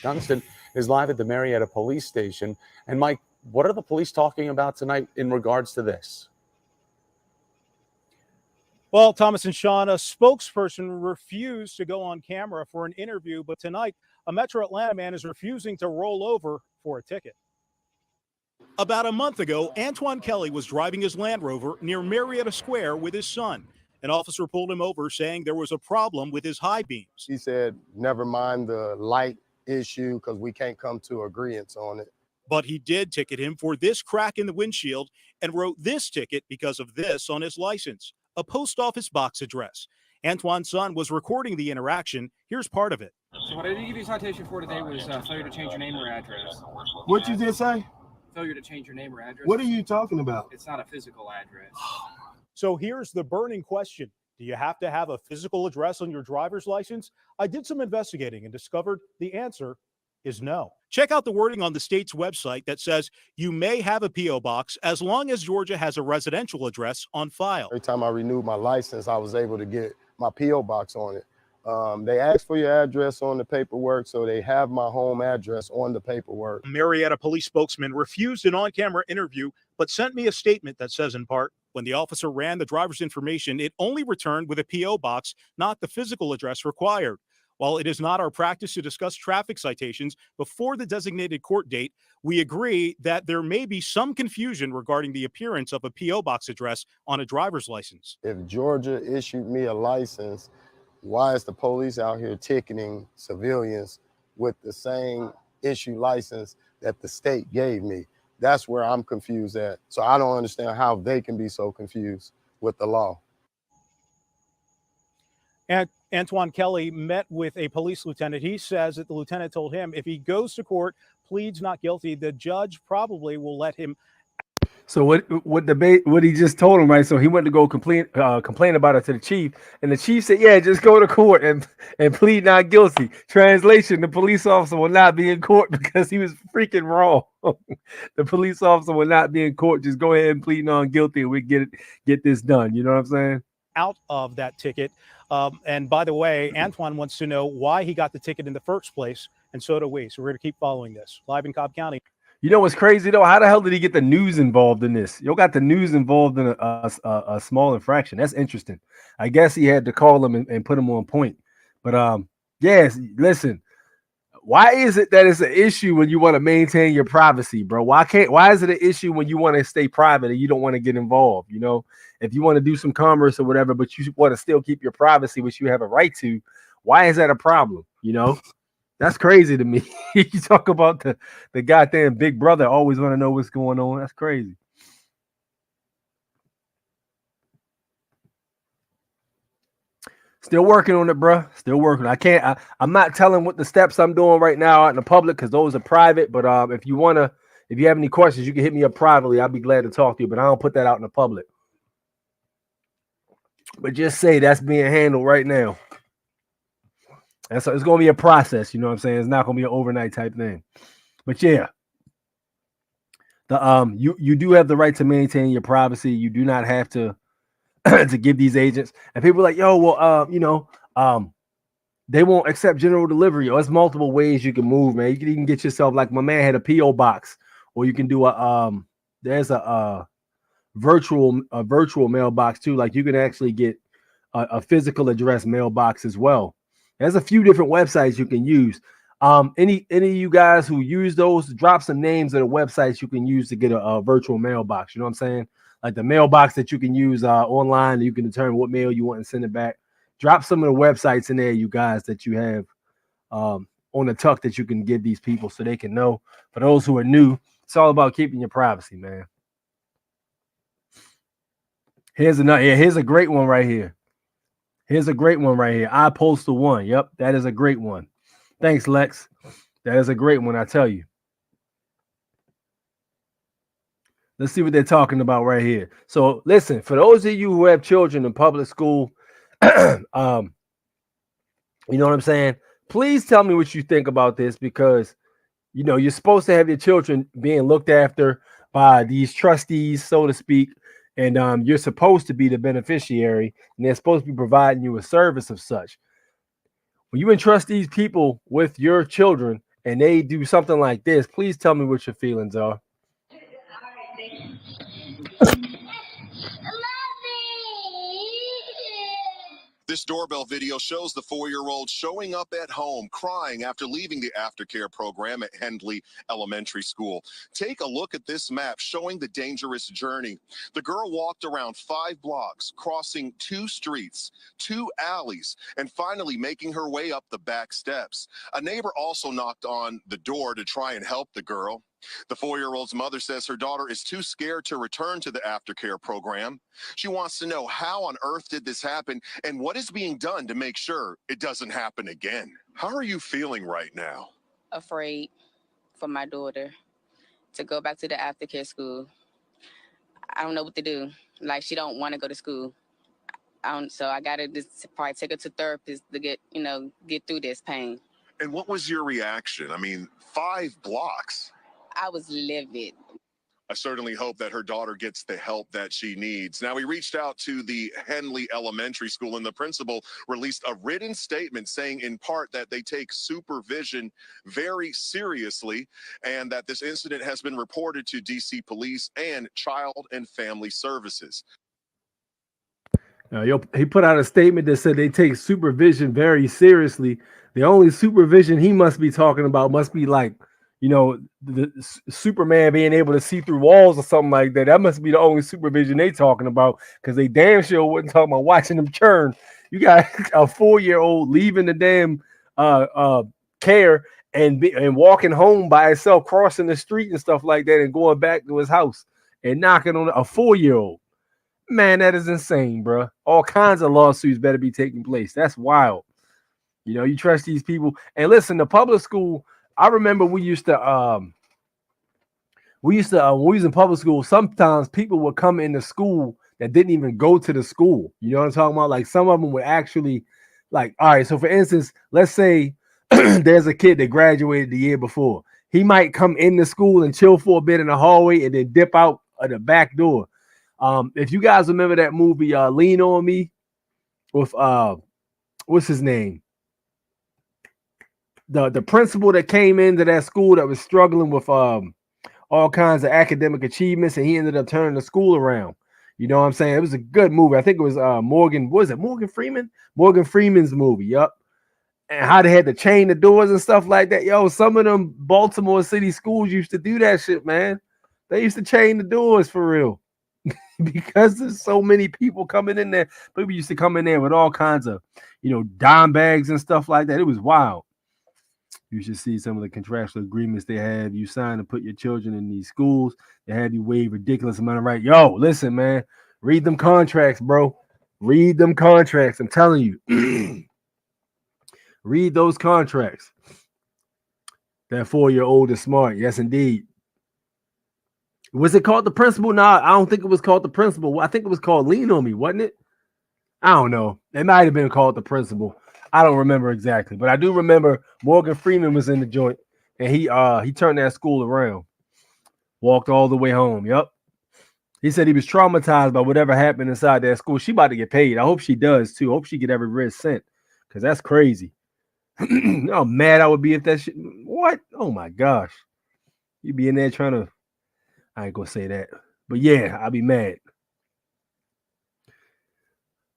Dunstan is live at the Marietta Police Station. And Mike, what are the police talking about tonight in regards to this? Well, Thomas and Sean, a spokesperson refused to go on camera for an interview, but tonight a Metro Atlanta man is refusing to roll over for a ticket. About a month ago, Antoine Kelly was driving his Land Rover near Marietta Square with his son. An officer pulled him over saying there was a problem with his high beams. He said, never mind the light issue because we can't come to agreement on it. But he did ticket him for this crack in the windshield and wrote this ticket because of this on his license, a post office box address. Antoine's son was recording the interaction. Here's part of it. So what I did give you a citation for today was failure to change your name or address. What you just say? Failure to change your name or address. What are you talking about? It's not a physical address. So here's the burning question. Do you have to have a physical address on your driver's license? I did some investigating and discovered the answer is no. Check out the wording on the state's website that says you may have a P.O. box as long as Georgia has a residential address on file. Every time I renewed my license, I was able to get my P.O. box on it. They asked for your address on the paperwork, so they have my home address on the paperwork. A Marietta police spokesman refused an on-camera interview, but sent me a statement that says in part, when the officer ran the driver's information, it only returned with a P.O. box, not the physical address required. While it is not our practice to discuss traffic citations before the designated court date, we agree that there may be some confusion regarding the appearance of a P.O. box address on a driver's license. If Georgia issued me a license, why is the police out here ticketing civilians with the same issue license that the state gave me? That's where I'm confused at. So I don't understand how they can be so confused with the law. And Antoine Kelly met with a police lieutenant. He says that the lieutenant told him if he goes to court, pleads not guilty, the judge probably will let him. So what he just told him, right? So he went to go complain about it to the chief, and the chief said, "Yeah, just go to court and plead not guilty." Translation: the police officer will not be in court because he was freaking wrong. The police officer will not be in court. Just go ahead and plead not guilty, and we get this done. You know what I'm saying? Out of that ticket. And by the way, Antoine wants to know why he got the ticket in the first place, and so do we. So we're going to keep following this. Live in Cobb County. You know what's crazy though? How the hell did he get the news involved in this? You got the news involved in a small infraction. That's interesting. I guess he had to call him and put him on point. But yes, listen. Why is it that it's an issue when you want to maintain your privacy, bro? Why is it an issue when you want to stay private and you don't want to get involved? You know, if you want to do some commerce or whatever, but you want to still keep your privacy, which you have a right to, why is that a problem? You know? That's crazy to me. You talk about the goddamn big brother always want to know what's going on. That's crazy. Still working on it, bro. Still working. I'm not telling what the steps I'm doing right now out in the public because those are private. But if you have any questions, you can hit me up privately. I'll be glad to talk to you. But I don't put that out in the public. But just say that's being handled right now. And so it's going to be a process, you know what I'm saying? It's not going to be an overnight type thing. But yeah, you do have the right to maintain your privacy. You do not have to to give these agents. And people are like, yo, well, they won't accept general delivery. Or there's multiple ways you can move, man. You can even get yourself, like my man had a P.O. box, or you can do there's a virtual mailbox too. Like you can actually get a physical address mailbox as well. There's a few different websites you can use. Any of you guys who use those, drop some names of the websites you can use to get a virtual mailbox. You know what I'm saying? Like the mailbox that you can use online, you can determine what mail you want and send it back. Drop some of the websites in there, you guys, that you have on the tuck that you can give these people so they can know. For those who are new, it's all about keeping your privacy, man. Here's another. Yeah, here's a great one right here. Here's a great one right here. I Postal 1. Yep, that is a great one. Thanks, Lex. That is a great one, I tell you. Let's see what they're talking about right here. So listen, for those of you who have children in public school, you know what I'm saying? Please tell me what you think about this, because you know you're supposed to have your children being looked after by these trustees, so to speak, and you're supposed to be the beneficiary, and they're supposed to be providing you a service of such. When you entrust these people with your children and they do something like this, please tell me what your feelings are. This doorbell video shows the 4-year-old showing up at home crying after leaving the aftercare program at Hendley Elementary School. Take a look at this map showing the dangerous journey. The girl walked around 5 blocks, crossing 2 streets, 2 alleys, and finally making her way up the back steps. A neighbor also knocked on the door to try and help the girl. The 4-year-old's mother says her daughter is too scared to return to the aftercare program. She wants to know how on earth did this happen and what is being done to make sure it doesn't happen again. How are you feeling right now? Afraid for my daughter to go back to the aftercare school. I don't know what to do. Like, she don't want to go to school. So I got to just probably take her to therapist to get through this pain. And what was your reaction? I mean, 5 blocks. I was livid. I certainly hope that her daughter gets the help that she needs. Now, we reached out to the Hendley Elementary School, and the principal released a written statement saying in part that they take supervision very seriously and that this incident has been reported to DC Police and Child and Family Services. He put out a statement that said they take supervision very seriously. The only supervision he must be talking about must be like, you know, the Superman being able to see through walls or something like that. That must be the only supervision they talking about, because they damn sure wasn't talking about watching them churn. You got a 4-year-old leaving the damn care and walking home by himself, crossing the street and stuff like that, and going back to his house and knocking on a 4-year-old. Man, that is insane, bro. All kinds of lawsuits better be taking place. That's wild. You know, you trust these people. And listen, the public school, I remember when we was in public school, sometimes people would come into school that didn't even go to the school. You know what I'm talking about? Like, some of them would actually, like, all right, so for instance, let's say there's a kid that graduated the year before. He might come into school and chill for a bit in the hallway and then dip out of the back door. If you guys remember that movie, Lean on Me, with what's his name? The principal that came into that school that was struggling with all kinds of academic achievements, and he ended up turning the school around. You know what I'm saying? It was a good movie. I think it was Morgan Freeman? Morgan Freeman's movie. Yup. And how they had to chain the doors and stuff like that. Yo, some of them Baltimore City schools used to do that shit, man. They used to chain the doors for real. Because there's so many people coming in there. People used to come in there with all kinds of, dime bags and stuff like that. It was wild. You should see some of the contractual agreements they have you sign to put your children in these schools. They have you waive ridiculous amount of right. Yo, listen, man, read them contracts, bro. Read them contracts. I'm telling you. Read those contracts. That 4-year-old is smart. Yes, indeed. Was it called The Principal? No, I don't think it was called The Principal. I think it was called Lean on Me, wasn't it? I don't know. It might have been called The Principal. I don't remember exactly, but I do remember Morgan Freeman was in the joint, and he turned that school around, walked all the way home. Yep. He said he was traumatized by whatever happened inside that school. She about to get paid. I hope she does too. I hope she get every red cent, because that's crazy. How mad I would be if that shit. What? Oh my gosh. You'd be in there trying to. I ain't gonna say that, but yeah, I'd be mad.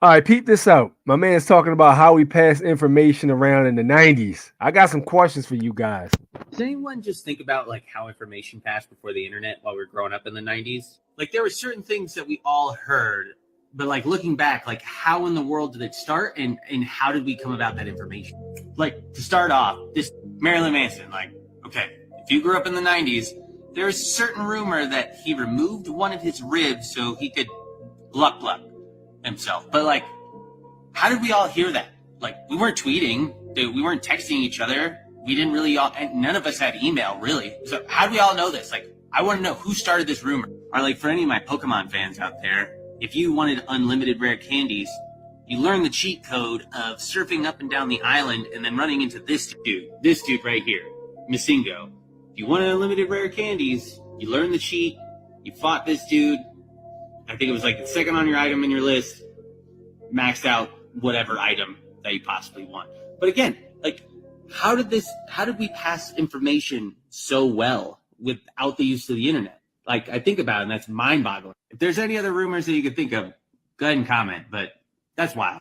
All right, peep this out. My man's talking about how we passed information around in the 90s. I got some questions for you guys. Does anyone just think about like how information passed before the internet while we were growing up in the 90s? Like, there were certain things that we all heard, but like looking back, like how in the world did it start, and how did we come about that information? Like, to start off, this Marilyn Manson, like, okay, if you grew up in the 90s, there's a certain rumor that he removed one of his ribs so he could gluck gluck. himself. But like, how did we all hear that? Like, we weren't tweeting, we weren't texting each other. We didn't really all, and none of us had email really. So how do we all know this? Like, I want to know who started this rumor. Or like, for any of my Pokemon fans out there, if you wanted unlimited rare candies, you learn the cheat code of surfing up and down the island and then running into this dude right here, Missingo. If you wanted unlimited rare candies, you learn the cheat, you fought this dude. I think it was like the second on your item in your list, maxed out whatever item that you possibly want. But again, like, how did we pass information so well without the use of the internet? Like, I think about it, and that's mind-boggling. If there's any other rumors that you could think of, go ahead and comment, but that's wild.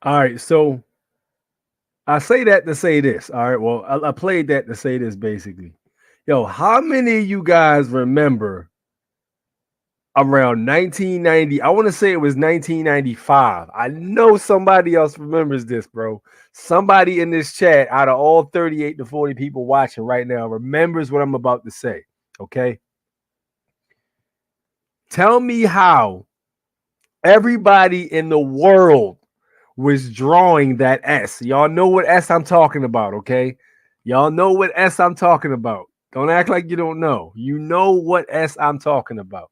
All right, so I say that to say this. All right, well, I played that to say this basically. Yo, how many of you guys remember around 1990? I want to say it was 1995. I know somebody else remembers this, bro. Somebody in this chat, out of all 38 to 40 people watching right now, remembers what I'm about to say. Okay. Tell me how everybody in the world was drawing that S. Y'all know what S I'm talking about, okay? Y'all know what S I'm talking about. Don't act like you don't know. You know what S I'm talking about.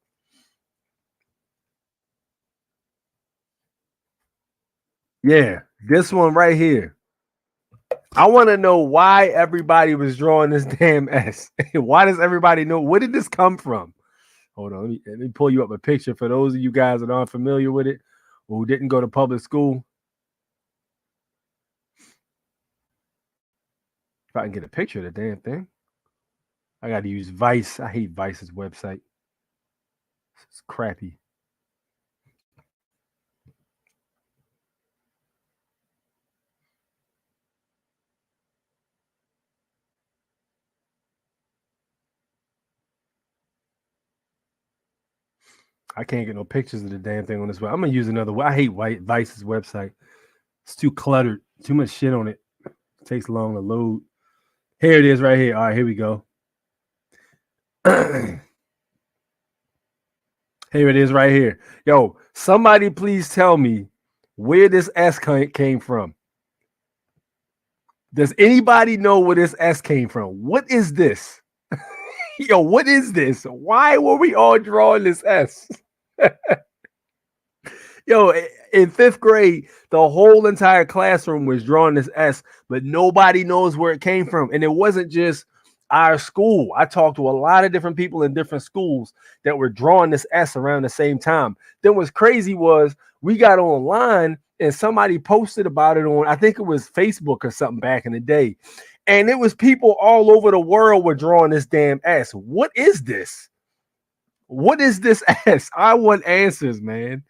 Yeah, this one right here. I want to know why everybody was drawing this damn S. Why does everybody know? Where did this come from? Hold on, let me pull you up a picture for those of you guys that aren't familiar with it or who didn't go to public school. If I can get a picture of the damn thing. I got to use Vice. I hate Vice's website. It's crappy. I can't get no pictures of the damn thing on this web. I'm gonna use another way. I hate Vice's website. It's too cluttered. Too much shit on it. It takes long to load. Here it is right here. All right, here we go. Here it is right here. Yo, somebody please tell me where this S came from. Does anybody know where this S came from? What is this? Yo, what is this? Why were we all drawing this S? Yo, in 5th grade, the whole entire classroom was drawing this S, but nobody knows where it came from. And it wasn't just our school. I talked to a lot of different people in different schools that were drawing this S around the same time. Then what's crazy was we got online and somebody posted about it on, I think it was Facebook or something back in the day. And it was people all over the world were drawing this damn S. What is this? What is this S? I want answers, man.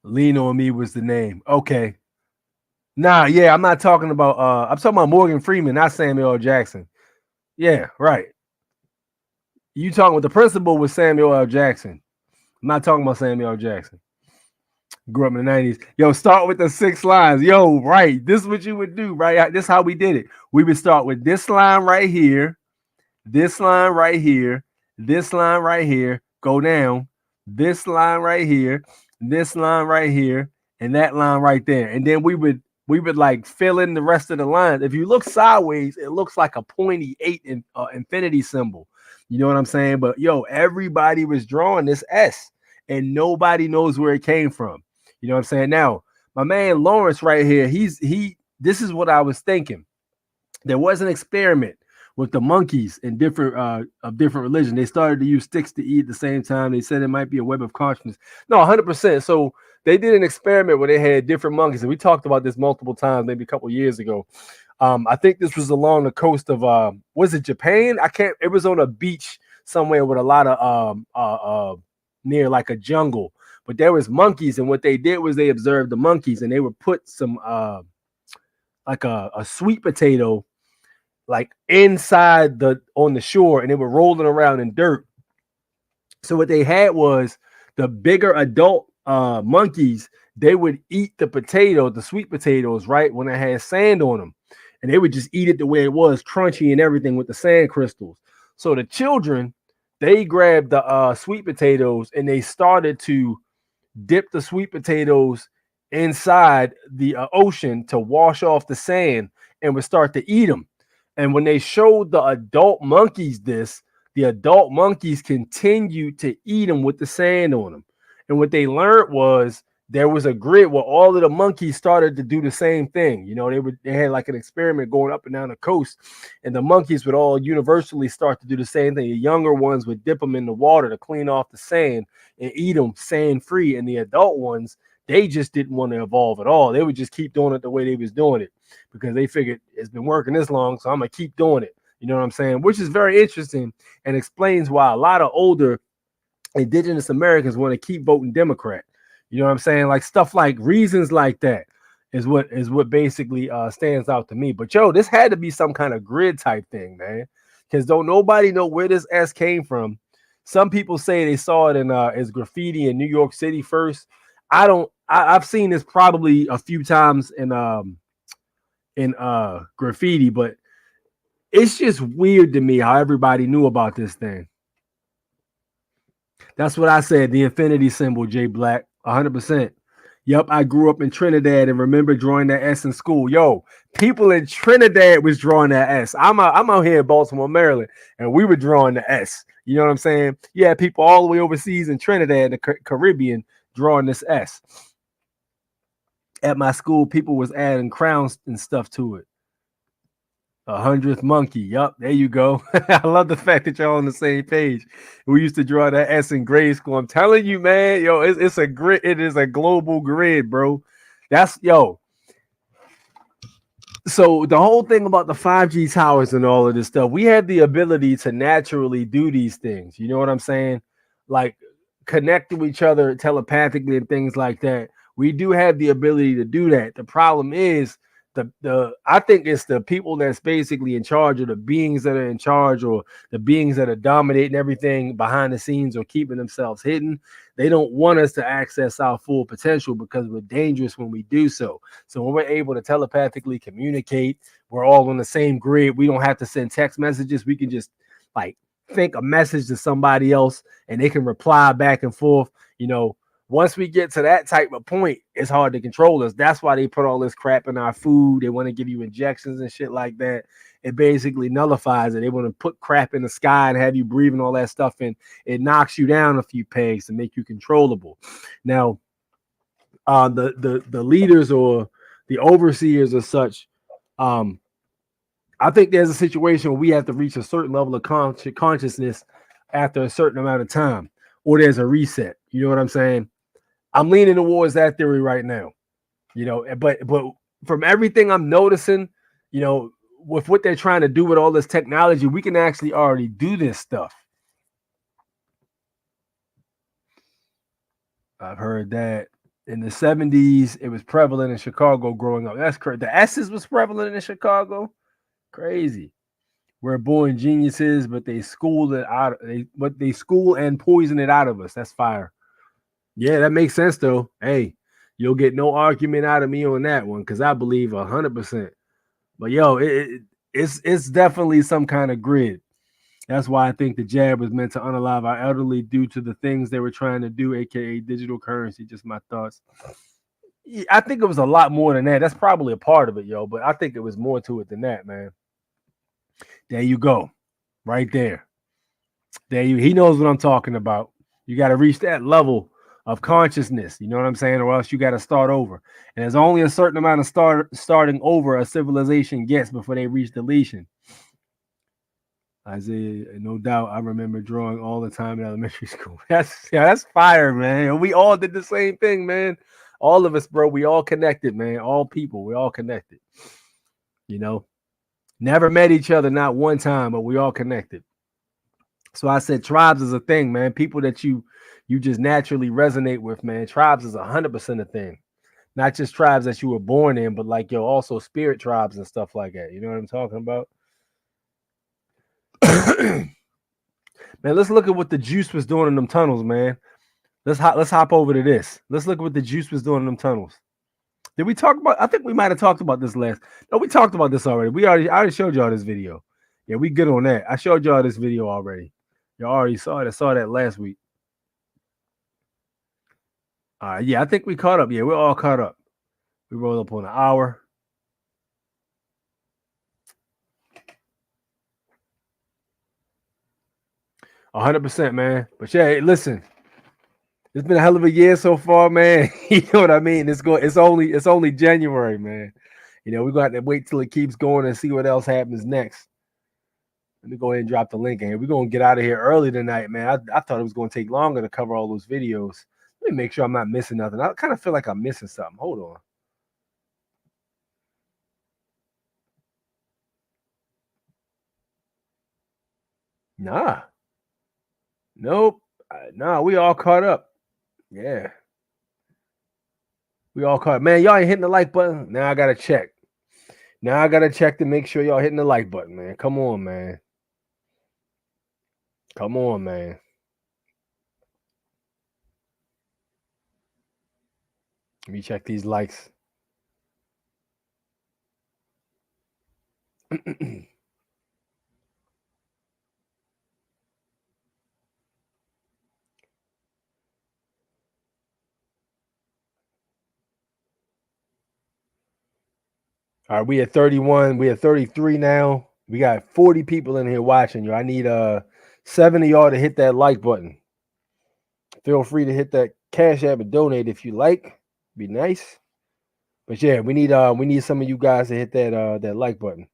Lean on Me was the name. Okay. Nah, yeah, I'm not talking about I'm talking about Morgan Freeman, not Samuel L. Jackson. Yeah, right. You talking with the principal was Samuel L. Jackson. I'm not talking about Samuel L. Jackson. Grew up in the 90s. Yo, start with the 6 lines. Yo, right. This is what you would do, right? This is how we did it. We would start with this line right here, this line right here, this line right here, go down, this line right here, this line right here, and that line right there. And then we would like fill in the rest of the lines. If you look sideways, it looks like a pointy 8 infinity symbol. You know what I'm saying? But yo, everybody was drawing this S and nobody knows where it came from. You know what I'm saying? Now, my man Lawrence right here, this is what I was thinking. There was an experiment with the monkeys in different religion. They started to use sticks to eat at the same time. They said it might be a web of consciousness. No, 100%. So they did an experiment where they had different monkeys, and we talked about this multiple times, maybe a couple years ago. I think this was along the coast of was it Japan? It was on a beach somewhere with a lot of near like a jungle. But there was monkeys, and what they did was they observed the monkeys, and they would put some like a sweet potato like inside on the shore, and they were rolling around in dirt. So what they had was the bigger adult monkeys, they would eat the sweet potatoes, right, when it had sand on them, and they would just eat it the way it was, crunchy and everything with the sand crystals. So the children, they grabbed the sweet potatoes and they started to dip the sweet potatoes inside the ocean to wash off the sand and would start to eat them. And when they showed the adult monkeys this, the adult monkeys continued to eat them with the sand on them. And what they learned was there was a grid where all of the monkeys started to do the same thing. You know, they had like an experiment going up and down the coast, and the monkeys would all universally start to do the same thing. The younger ones would dip them in the water to clean off the sand and eat them sand free. And the adult ones, they just didn't want to evolve at all. They would just keep doing it the way they was doing it because they figured it's been working this long, so I'm gonna keep doing it. You know what I'm saying? Which is very interesting and explains why a lot of older indigenous Americans want to keep voting Democrat. You know what I'm saying? Like stuff like reasons like that is what basically stands out to me. But yo, this had to be some kind of grid type thing, man. Because don't nobody know where this S came from. Some people say they saw it in as graffiti in New York City first. I've seen this probably a few times in graffiti, but it's just weird to me how everybody knew about this thing. That's what I said. The infinity symbol, J Black, 100%. Yep, I grew up in Trinidad and remember drawing that S in school. Yo, people in Trinidad was drawing that S. I'm out here in Baltimore, Maryland, and we were drawing the S. You know what I'm saying? Yeah, people all the way overseas in Trinidad, the Caribbean, drawing this S. At my school, people was adding crowns and stuff to it. 100th monkey. Yup, there you go. I love the fact that y'all on the same page. We used to draw that S in grade school. I'm telling you, man, yo, it's a grid. It is a global grid, bro. That's yo. So the whole thing about the 5G towers and all of this stuff, we have the ability to naturally do these things. You know what I'm saying? Like connect to each other telepathically and things like that. We do have the ability to do that. The problem is I think it's the people that's basically in charge, or the beings that are in charge, or the beings that are dominating everything behind the scenes or keeping themselves hidden. They don't want us to access our full potential because we're dangerous when we do so. So when we're able to telepathically communicate, we're all on the same grid. We don't have to send text messages. We can just like think a message to somebody else and they can reply back and forth. You know, once we get to that type of point, it's hard to control us. That's why they put all this crap in our food. They want to give you injections and shit like that. It basically nullifies it. They want to put crap in the sky and have you breathing all that stuff in. It knocks you down a few pegs to make you controllable. Now, the leaders or the overseers or such, I think there's a situation where we have to reach a certain level of consciousness after a certain amount of time, or there's a reset. You know what I'm saying? I'm leaning towards that theory right now, you know, but from everything I'm noticing, you know, with what they're trying to do with all this technology, we can actually already do this stuff. I've heard that in the 70s, it was prevalent in Chicago growing up. That's correct. The S's was prevalent in Chicago. Crazy. We're born geniuses, but they school it out. They school and poison it out of us. That's fire. Yeah, that makes sense though. Hey, you'll get no argument out of me on that one because I believe 100%. But yo, it's definitely some kind of grid. That's why I think the jab was meant to unalive our elderly due to the things they were trying to do, aka digital currency. Just my thoughts. Yeah, I think it was a lot more than that. That's probably a part of it, yo. But I think it was more to it than that, man. There you go, right there. He knows what I'm talking about. You got to reach that level of consciousness, you know what I'm saying, or else you got to start over. And there's only a certain amount of starting over a civilization gets before they reach deletion. Isaiah, no doubt, I remember drawing all the time in elementary school. That's fire, man. We all did the same thing, man. All of us, bro. We all connected, man. All people, we all connected. You know, never met each other, not one time, but we all connected. So I said tribes is a thing, man. People that you just naturally resonate with, man. Tribes is 100% a thing. Not just tribes that you were born in, but like, yo, also spirit tribes and stuff like that. You know what I'm talking about? Man, let's look at what the juice was doing in them tunnels, man. Let's hop over to this. Let's look at what the juice was doing in them tunnels. Did we talk about? I think we might have talked about this last. No, we talked about this already. I already showed y'all this video. Yeah, we good on that. I showed y'all this video already. You already saw it. I saw that last week. Yeah, I think we caught up. Yeah, we're all caught up. We rolled up on an hour. %, man. But yeah, hey, listen, it's been a hell of a year so far, man. You know what I mean? It's only January, man. You know, we're gonna have to wait till it keeps going and see what else happens next. Let me go ahead and drop the link in here. We're gonna get out of here early tonight, man. I thought it was gonna take longer to cover all those videos. Let me make sure I'm not missing nothing. I kind of feel like I'm missing something. Hold on. Nah. Nope. Nah, we all caught up. Yeah. We all caught up. Man, y'all ain't hitting the like button. Now I gotta check. Now I gotta check to make sure y'all hitting the like button, man. Come on, man. Come on, man. Let me check these likes. All right, we at 31. We at 33 now. We got 40 people in here watching you. I need 7 of y'all to hit that like button. Feel free to hit that Cash App and donate if you like. Be nice. But yeah, we need some of you guys to hit that like button.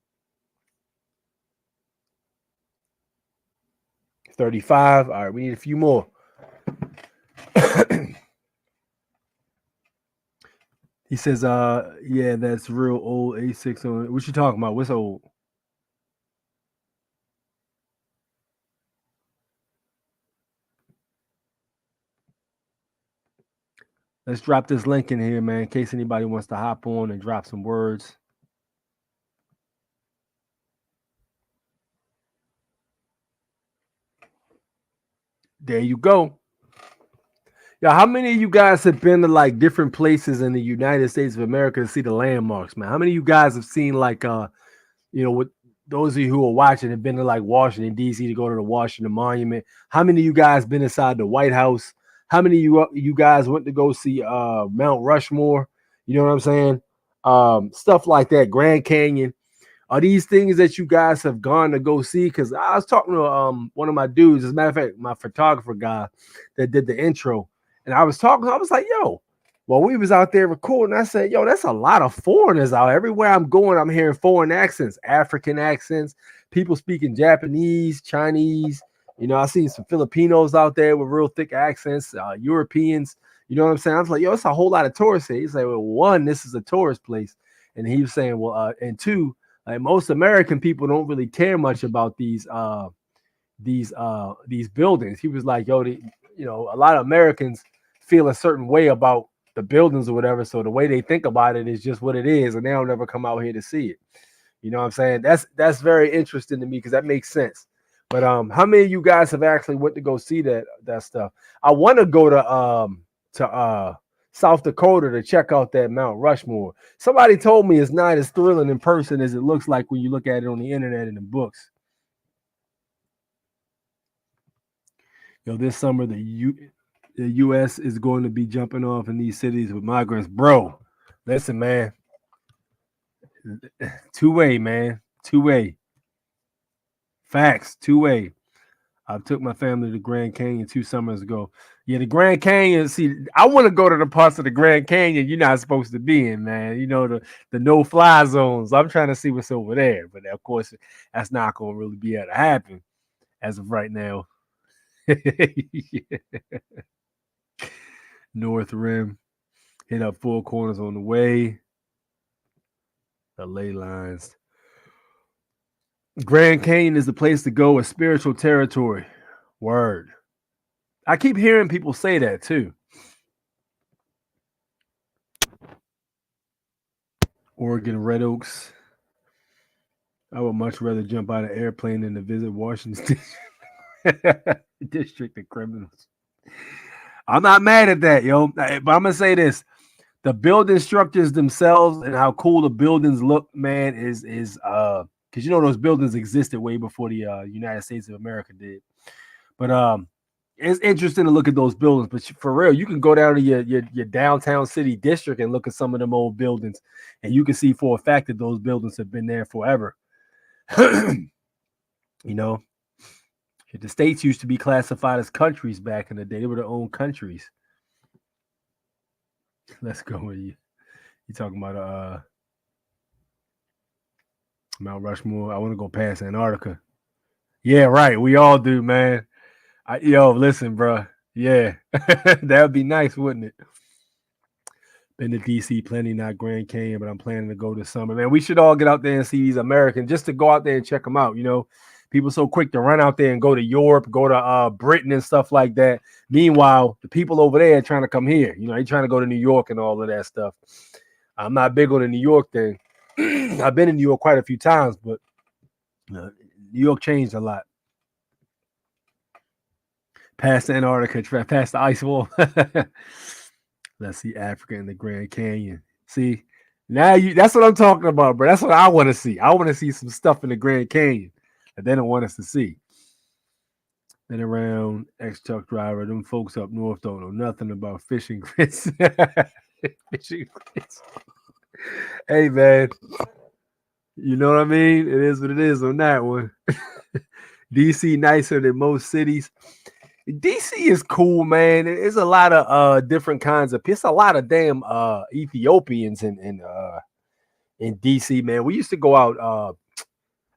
35. All right, we need a few more. He says, yeah, that's real old A6 on. What you talking about? What's old? Let's drop this link in here, man, in case anybody wants to hop on and drop some words. There you go. Yeah, how many of you guys have been to like different places in the United States of America to see the landmarks, man? How many of you guys have seen like with those of you who are watching have been to like Washington, D.C. to go to the Washington Monument? How many of you guys been inside the White House? How many of you guys went to go see Mount Rushmore? You know what I'm saying? Stuff like that, Grand Canyon. Are these things that you guys have gone to go see? Because I was talking to one of my dudes, as a matter of fact, my photographer guy that did the intro. And I was like, yo, well, we was out there recording. I said, yo, that's a lot of foreigners out. Everywhere I'm going, I'm hearing foreign accents, African accents, people speaking Japanese, Chinese. You know, I seen some Filipinos out there with real thick accents, Europeans. You know what I'm saying? I was like, yo, it's a whole lot of tourists here. He's like, well, one, this is a tourist place. And he was saying, well, and two, like most American people don't really care much about these buildings. He was like, yo, a lot of Americans feel a certain way about the buildings or whatever. So the way they think about it is just what it is, and they don't ever come out here to see it. You know what I'm saying? That's very interesting to me because that makes sense. But how many of you guys have actually went to go see that stuff? I want to go to South Dakota to check out that Mount Rushmore. Somebody told me it's not as thrilling in person as it looks like when you look at it on the internet and in books. This summer the U.S. is going to be jumping off in these cities with migrants. Bro, listen, man. Two-way, man. Two-way. Facts. Two-way. I took my family to Grand Canyon 2 summers ago. Yeah, the Grand Canyon. See, I want to go to the parts of the Grand Canyon you're not supposed to be in, man. You know, the no-fly zones. I'm trying to see what's over there. But, of course, that's not going to really be able to happen as of right now. North Rim. Hit up 4 corners on the way. The ley lines. Grand Canyon is the place to go. A spiritual territory. Word. I keep hearing people say that too. Oregon Red Oaks. I would much rather jump out of an airplane than to visit Washington District of Criminals. I'm not mad at that, yo. But I'm gonna say this: the building structures themselves and how cool the buildings look, man, is because those buildings existed way before the United States of America did. But it's interesting to look at those buildings. But for real, you can go down to your downtown city district and look at some of them old buildings, and you can see for a fact that those buildings have been there forever. You know, the states used to be classified as countries back in the day. They were their own countries. Let's go with you. You talking about Mount Rushmore? I want to go past Antarctica. Yeah, right. We all do, man. Yo, listen, bro. Yeah, that would be nice, wouldn't it? Been to DC plenty, not Grand Canyon, but I'm planning to go this summer. Man, we should all get out there and see these Americans, just to go out there and check them out. You know, people so quick to run out there and go to Europe, go to Britain and stuff like that. Meanwhile, the people over there are trying to come here. You know, they trying to go to New York and all of that stuff. I'm not big on the New York thing. I've been in New York quite a few times, but New York changed a lot. Past Antarctica, past the ice wall. Let's see Africa and the Grand Canyon. See, now that's what I'm talking about, bro. That's what I want to see. I want to see some stuff in the Grand Canyon that they don't want us to see. Been around, ex-truck driver. Them folks up north don't know nothing about fishing grits. Fishing grits. Hey, man. You know what I mean? It is what it is on that one. DC nicer than most cities. DC is cool, man. There's a lot of different kinds of. It's a lot of damn Ethiopians in DC, man. We used to go out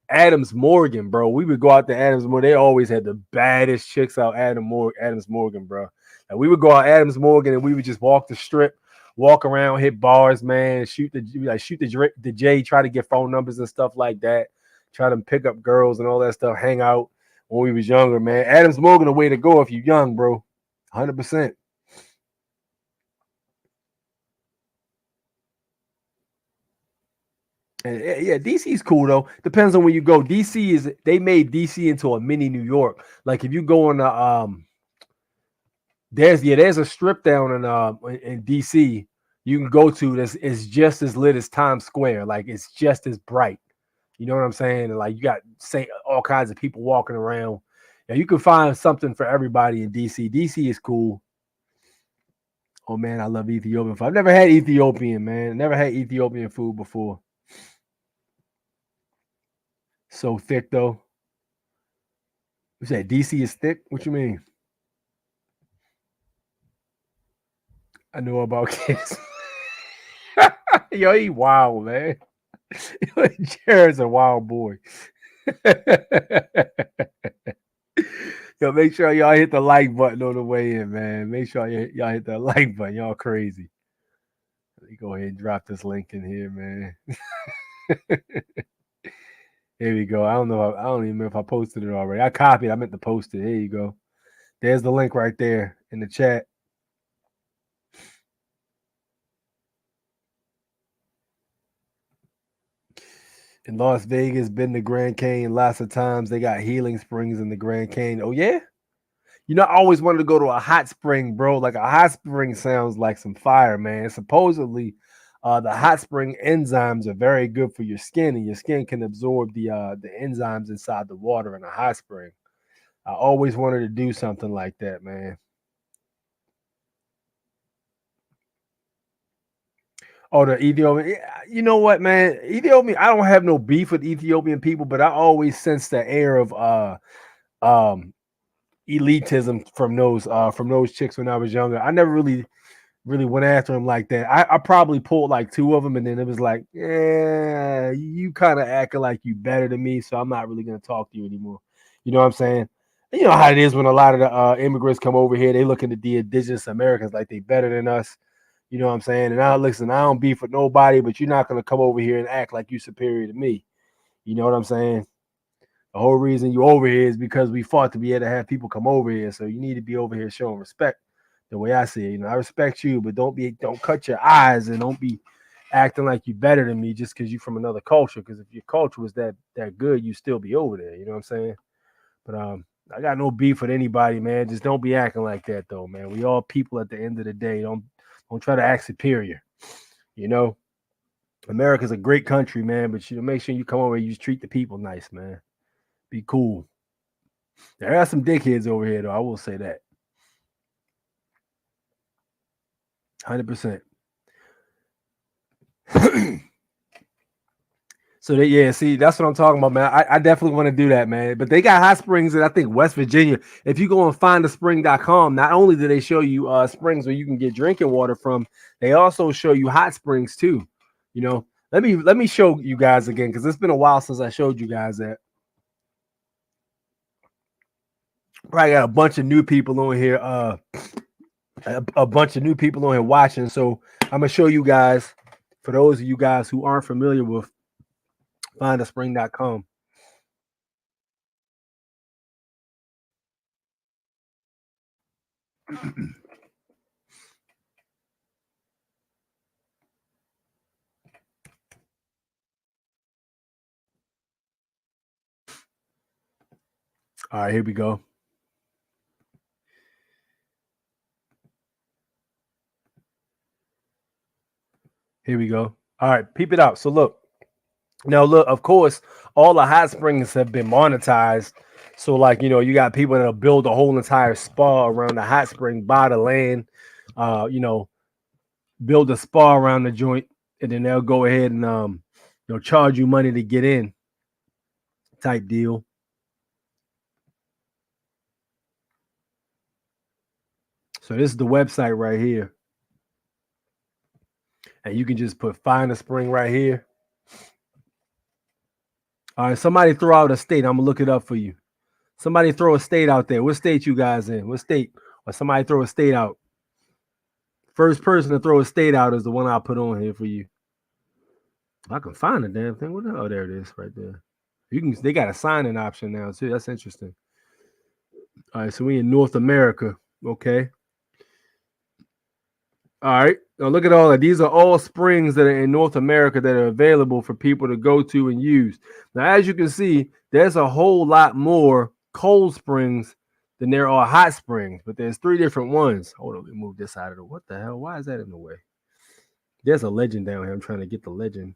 Adams Morgan, bro. We would go out to Adams Morgan. They always had the baddest chicks out Adams Morgan, bro. And we would go out Adams Morgan and we would just walk the strip, walk around, hit bars, man. Shoot the J, try to get phone numbers and stuff like that. Try to pick up girls and all that stuff. Hang out. When we was younger, man. Adams Morgan, the way to go if you're young, bro. 100%. And yeah, DC's cool though. Depends on where you go. They made DC into a mini New York. Like if you go on the there's a strip down in DC you can go to that's just as lit as Times Square. Like it's just as bright. You know what I'm saying? And like you got all kinds of people walking around. Yeah, you can find something for everybody in DC. DC is cool. Oh man, I love Ethiopian food. I've never had Ethiopian, man. Never had Ethiopian food before. So thick though. You said DC is thick? What you mean? I know about kids. Yo, he wild, man. Jared's a wild boy. Yo, make sure y'all hit the like button on the way in, man. Make sure y'all hit that like button. Y'all crazy. Let me go ahead and drop this link in here, man. Here we go. I don't even know if I posted it already. I copied. I meant to post it. Here you go. There's the link right there in the chat. In Las Vegas, been to Grand Canyon lots of times. They got healing springs in the Grand Canyon. Oh, yeah? You know, I always wanted to go to a hot spring, bro. Like a hot spring sounds like some fire, man. Supposedly, the hot spring enzymes are very good for your skin, and your skin can absorb the enzymes inside the water in a hot spring. I always wanted to do something like that, man. Oh, the Ethiopian. You know what, man? Ethiopian. I don't have no beef with Ethiopian people, but I always sense the air of elitism from those chicks when I was younger. I never really went after them like that. I probably pulled like two of them, and then it was like, yeah, you kind of acting like you better than me, so I'm not really gonna talk to you anymore. You know what I'm saying? And you know how it is when a lot of the immigrants come over here, they looking at the indigenous Americans like they better than us. You know what I'm saying? And I listen, I don't beef with nobody, but you're not gonna come over here and act like you superior to me. You know what I'm saying? The whole reason you over here is because we fought to be able to have people come over here. So you need to be over here showing respect. The way I see it, you know, I respect you, but don't cut your eyes and don't be acting like you better than me just because you're from another culture. Because if your culture was that good, you still be over there. You know what I'm saying? But I got no beef with anybody, man. Just don't be acting like that, though, man. We all people at the end of the day. Don't try to act superior. You know, America's a great country, man. But you know, make sure you come over and you treat the people nice, man. Be cool. There are some dickheads over here, though. I will say that. 100%. So see, that's what I'm talking about, man. I definitely want to do that, man. But they got hot springs in, I think, West Virginia. If you go on findaspring.com, not only do they show you springs where you can get drinking water from, they also show you hot springs too. You know, let me show you guys again, because it's been a while since I showed you guys that. Probably got a bunch of new people on here. A bunch of new people on here watching. So I'm gonna show you guys, for those of you guys who aren't familiar with findaspring.com. All right, here we go. Here we go. All right, peep it out. So look, now look, of course, all the hot springs have been monetized. So like, you know, you got people that'll build a whole entire spa around the hot spring, buy the land, you know, build a spa around the joint, and then they'll go ahead and you know, charge you money to get in, type deal. So this is the website right here. And you can just put find a spring right here. All right, somebody throw out a state. I'm gonna look it up for you. Somebody throw a state out there. What state you guys in? What state? Or somebody throw a state out. First person to throw a state out is the one I'll put on here for you. I can find the damn thing. What the hell? There it is, right there. You can. They got a sign-in option now too. That's interesting. All right, so we in North America. Okay. All right. Now look at all that. These are all springs that are in North America that are available for people to go to and use. Now, as you can see, there's a whole lot more cold springs than there are hot springs, but there's 3 different ones. Hold on, let me move this out of the. What the hell? Why is that in the way? There's a legend down here. I'm trying to get the legend.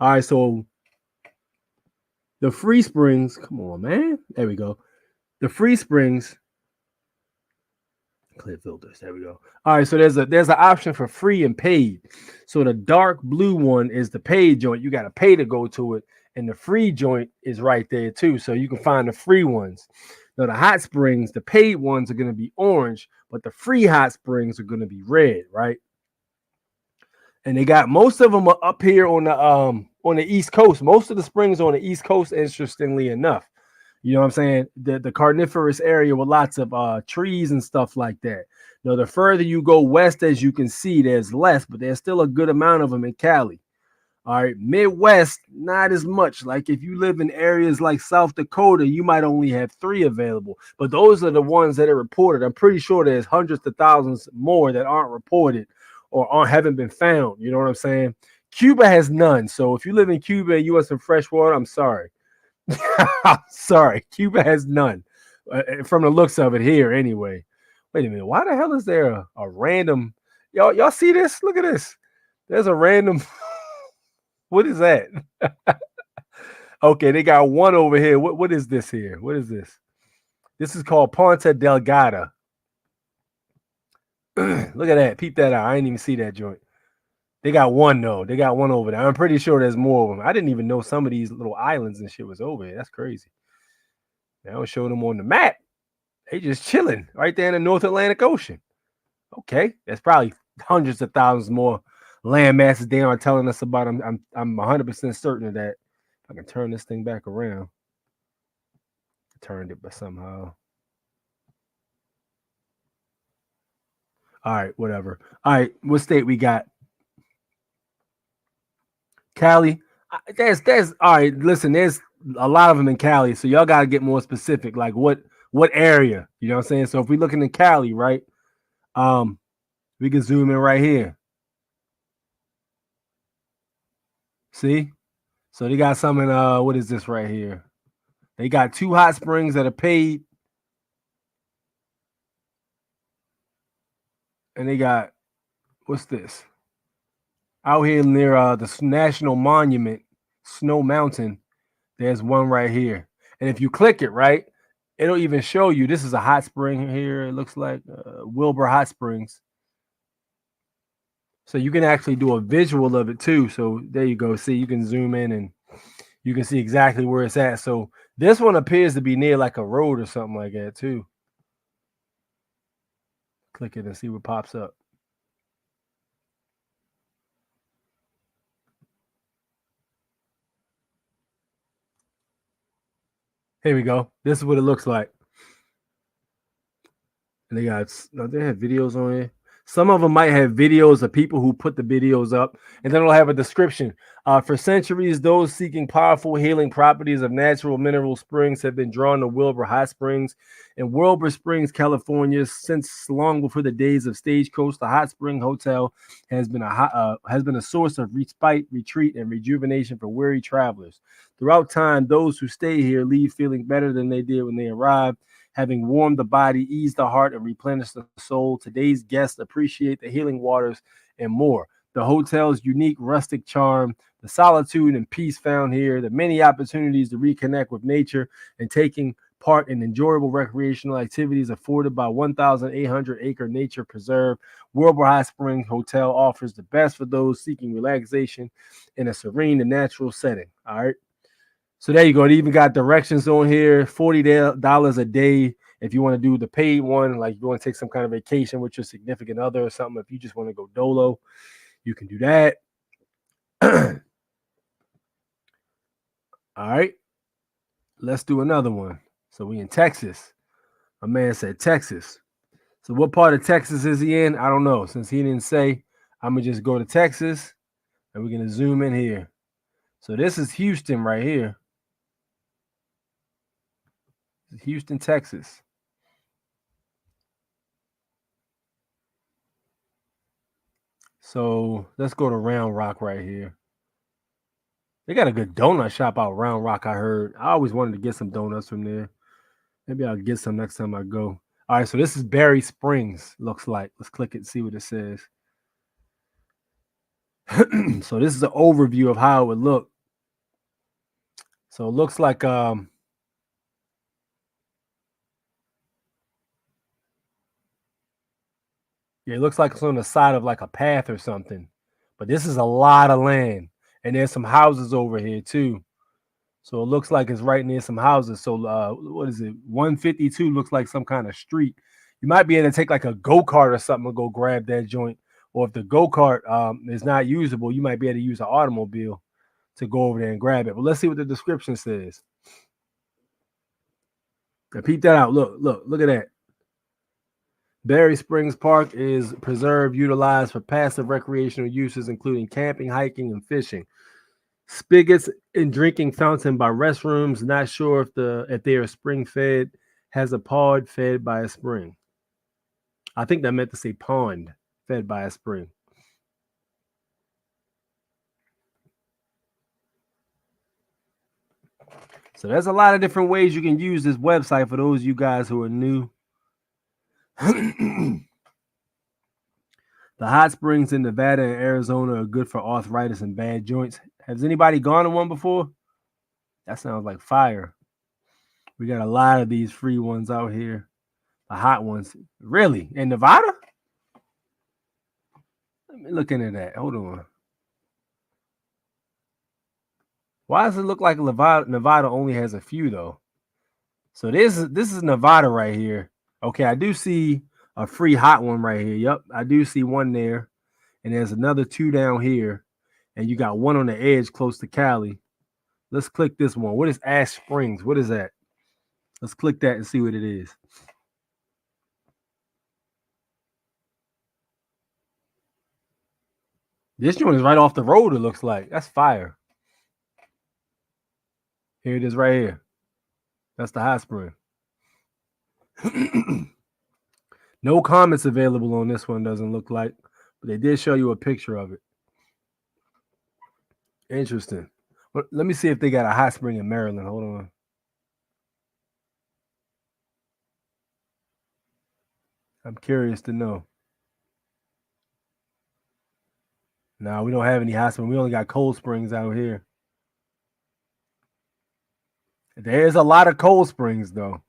All right, so the free springs. Come on, man. There we go. The free springs. Clear filters. There we go. All right, so there's an option for free and paid. So the dark blue one is the paid joint. You got to pay to go to it, and the free joint is right there too. So you can find the free ones. Now the hot springs, the paid ones are going to be orange, but the free hot springs are going to be red, right? And they got most of them are up here on the East Coast. Most of the springs are on the East Coast, interestingly enough. You know what I'm saying? The carnivorous area with lots of trees and stuff like that. Now, the further you go west, as you can see, there's less, but there's still a good amount of them in Cali. All right, Midwest, not as much. Like if you live in areas like South Dakota, you might only have 3 available. But those are the ones that are reported. I'm pretty sure there's hundreds of thousands more that aren't reported or haven't been found. You know what I'm saying? Cuba has none. So if you live in Cuba and you want some fresh water, I'm sorry. I'm sorry, Cuba has none from the looks of it here anyway. Wait a minute, why the hell is there a random y'all see this? Look at this. There's a random what is that? Okay, they got one over here. What is this here? What is this? This is called Ponta Delgada. Look at that. Peep that out. I didn't even see that joint. They got one though. They got one over there. I'm pretty sure there's more of them. I didn't even know some of these little islands and shit was over here. That's crazy. They don't show them on the map. They just chilling right there in the North Atlantic Ocean. Okay, there's probably hundreds of thousands more land masses they aren't telling us about. I'm 100% certain of that. If I can turn this thing back around. I turned it, but somehow. All right, whatever. All right, what state we got? Cali. There's all right. Listen, there's a lot of them in Cali, so y'all gotta get more specific. Like what area? You know what I'm saying? So if we're looking in Cali, right? We can zoom in right here. See? So they got some in what is this right here? They got 2 hot springs that are paid, and they got what's this? Out here near the National Monument, Snow Mountain, there's one right here. And if you click it, right, It'll even show you this is a hot spring here. It looks like Wilbur Hot Springs. So you can actually do a visual of it too. So there you go. See, you can zoom in and you can see exactly where it's at. So this one appears to be near like a road or something like that too. Click it and see what pops up. Here we go. This is what it looks like. And they have videos on here. Some of them might have videos of people who put the videos up, and then it'll have a description. For centuries, those seeking powerful healing properties of natural mineral springs have been drawn to Wilbur Hot Springs. In Wilbur Springs, California, since long before the days of Stagecoach, the Hot Spring Hotel has been a source of respite, retreat, and rejuvenation for weary travelers. Throughout time, those who stay here leave feeling better than they did when they arrived, having warmed the body, eased the heart, and replenished the soul. Today's guests appreciate the healing waters and more. The hotel's unique rustic charm, the solitude and peace found here, the many opportunities to reconnect with nature, and taking part in enjoyable recreational activities afforded by 1,800-acre nature preserve. Wilbur Hot Springs Hotel offers the best for those seeking relaxation in a serene and natural setting. All right. So there you go. It even got directions on here. $40 a day if you want to do the paid one, like you want to take some kind of vacation with your significant other or something. If you just want to go dolo, you can do that. All right. Let's do another one. So we in Texas. A man said Texas. So what part of Texas is he in? I don't know. Since he didn't say, I'm going to just go to Texas and we're going to zoom in here. So this is Houston right here. Houston, Texas. So let's go to Round Rock right here. They got a good donut shop out Round Rock, I heard. I always wanted to get some donuts from there. Maybe I'll get some next time I go. All right, so this is Berry Springs, looks like. Let's click it and see what it says. So this is an overview of how it would look. So it looks like yeah, it looks like it's on the side of like a path or something. But this is a lot of land. And there's some houses over here too. So it looks like it's right near some houses. So what is it? 152 looks like some kind of street. You might be able to take like a go-kart or something and go grab that joint. Or if the go-kart is not usable, you might be able to use an automobile to go over there and grab it. But let's see what the description says. Now, peep that out. Look at that. Berry Springs Park is preserved, utilized for passive recreational uses, including camping, hiking, and fishing. Spigots and drinking fountain by restrooms. Not sure if they are spring fed. Has a pod fed by a spring. I think that meant to say pond fed by a spring. So there's a lot of different ways you can use this website for those of you guys who are new. The hot springs in Nevada and Arizona are good for arthritis and bad joints. Has anybody gone to one before? That sounds like fire. We got a lot of these free ones out here. The hot ones. Really? In Nevada? Let me look into that. Hold on. Why does it look like Nevada only has a few though? So this is Nevada right here. Okay, I do see a free hot one right here. Yep, I do see one there. And there's another two down here. And you got one on the edge close to Cali. Let's click this one. What is Ash Springs? What is that? Let's click that and see what it is. This one is right off the road, it looks like. That's fire. Here it is right here. That's the hot spring. No comments available on this one, doesn't look like. But they did show you a picture of it. Interesting. But let me see if they got a hot spring in Maryland. Hold on. I'm curious to know. No, we don't have any hot springs. We only got cold springs out here. There's a lot of cold springs, though.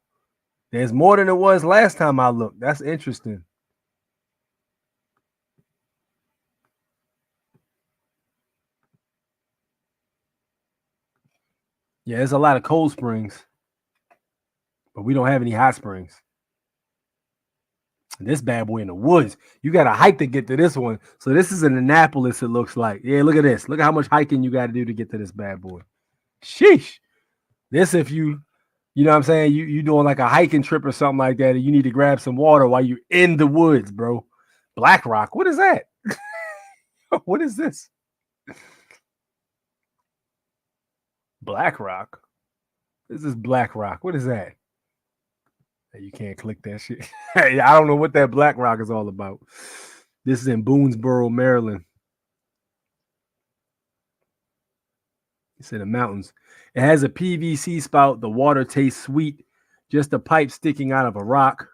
There's more than it was last time I looked. That's interesting. Yeah, there's a lot of cold springs, but we don't have any hot springs. This bad boy in the woods. You got to hike to get to this one. So this is in Annapolis, it looks like. Yeah, look at this. Look at how much hiking you got to do to get to this bad boy. Sheesh. This if you know what I'm saying, you doing like a hiking trip or something like that, and you need to grab some water while you're in the woods, bro. Black Rock. What is that? What is this? Black Rock. This is Black Rock. What is that? You can't click that shit. I don't know what that Black Rock is all about. This is in Boonesboro, Maryland. It's in the mountains. It has a PVC spout. The water tastes sweet. Just a pipe sticking out of a rock.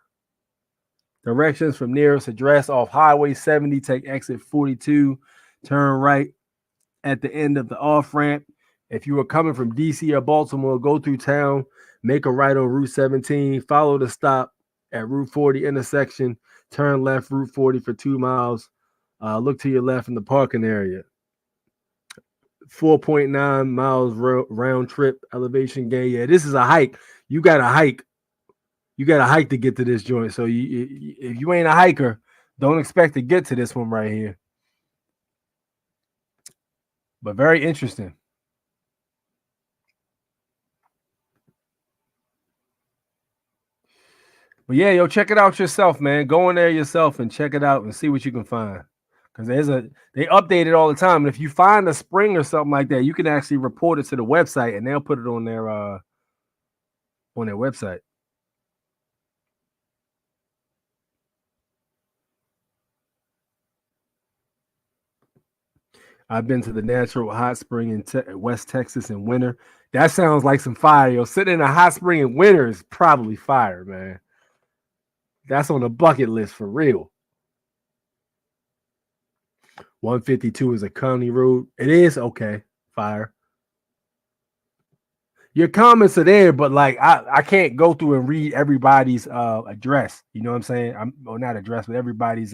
Directions from nearest address off Highway 70. Take exit 42. Turn right at the end of the off-ramp. If you are coming from DC or Baltimore, go through town. Make a right on Route 17. Follow the stop at Route 40 intersection. Turn left Route 40 for 2 miles. Look to your left in the parking area. 4.9 miles round trip elevation gain. Yeah, this is a hike. You got to hike. You got to hike to get to this joint. So if you ain't a hiker, don't expect to get to this one right here. But very interesting. But yeah, yo, check it out yourself, man. Go in there yourself and check it out and see what you can find. Because they update it all the time. And if you find a spring or something like that, you can actually report it to the website and they'll put it on their website. I've been to the natural hot spring in West Texas in winter. That sounds like some fire. Yo, sitting in a hot spring in winter is probably fire, man. That's on the bucket list for real. 152 is a county road. It is okay. Fire. Your comments are there, but like I can't go through and read everybody's address. You know what I'm saying? Not address, but everybody's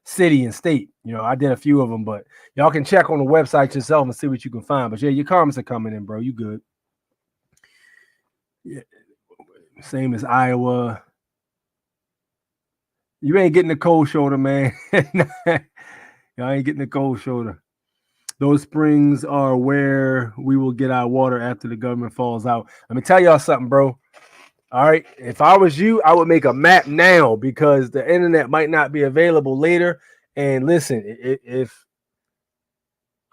city and state. You know, I did a few of them, but y'all can check on the website yourself and see what you can find. But yeah, your comments are coming in, bro. You good? Yeah. Same as Iowa. You ain't getting the cold shoulder, man. Y'all ain't getting the cold shoulder. Those springs are where we will get our water after the government falls out. Let me tell y'all something, bro. All right. If I was you, I would make a map now because the internet might not be available later. And listen, if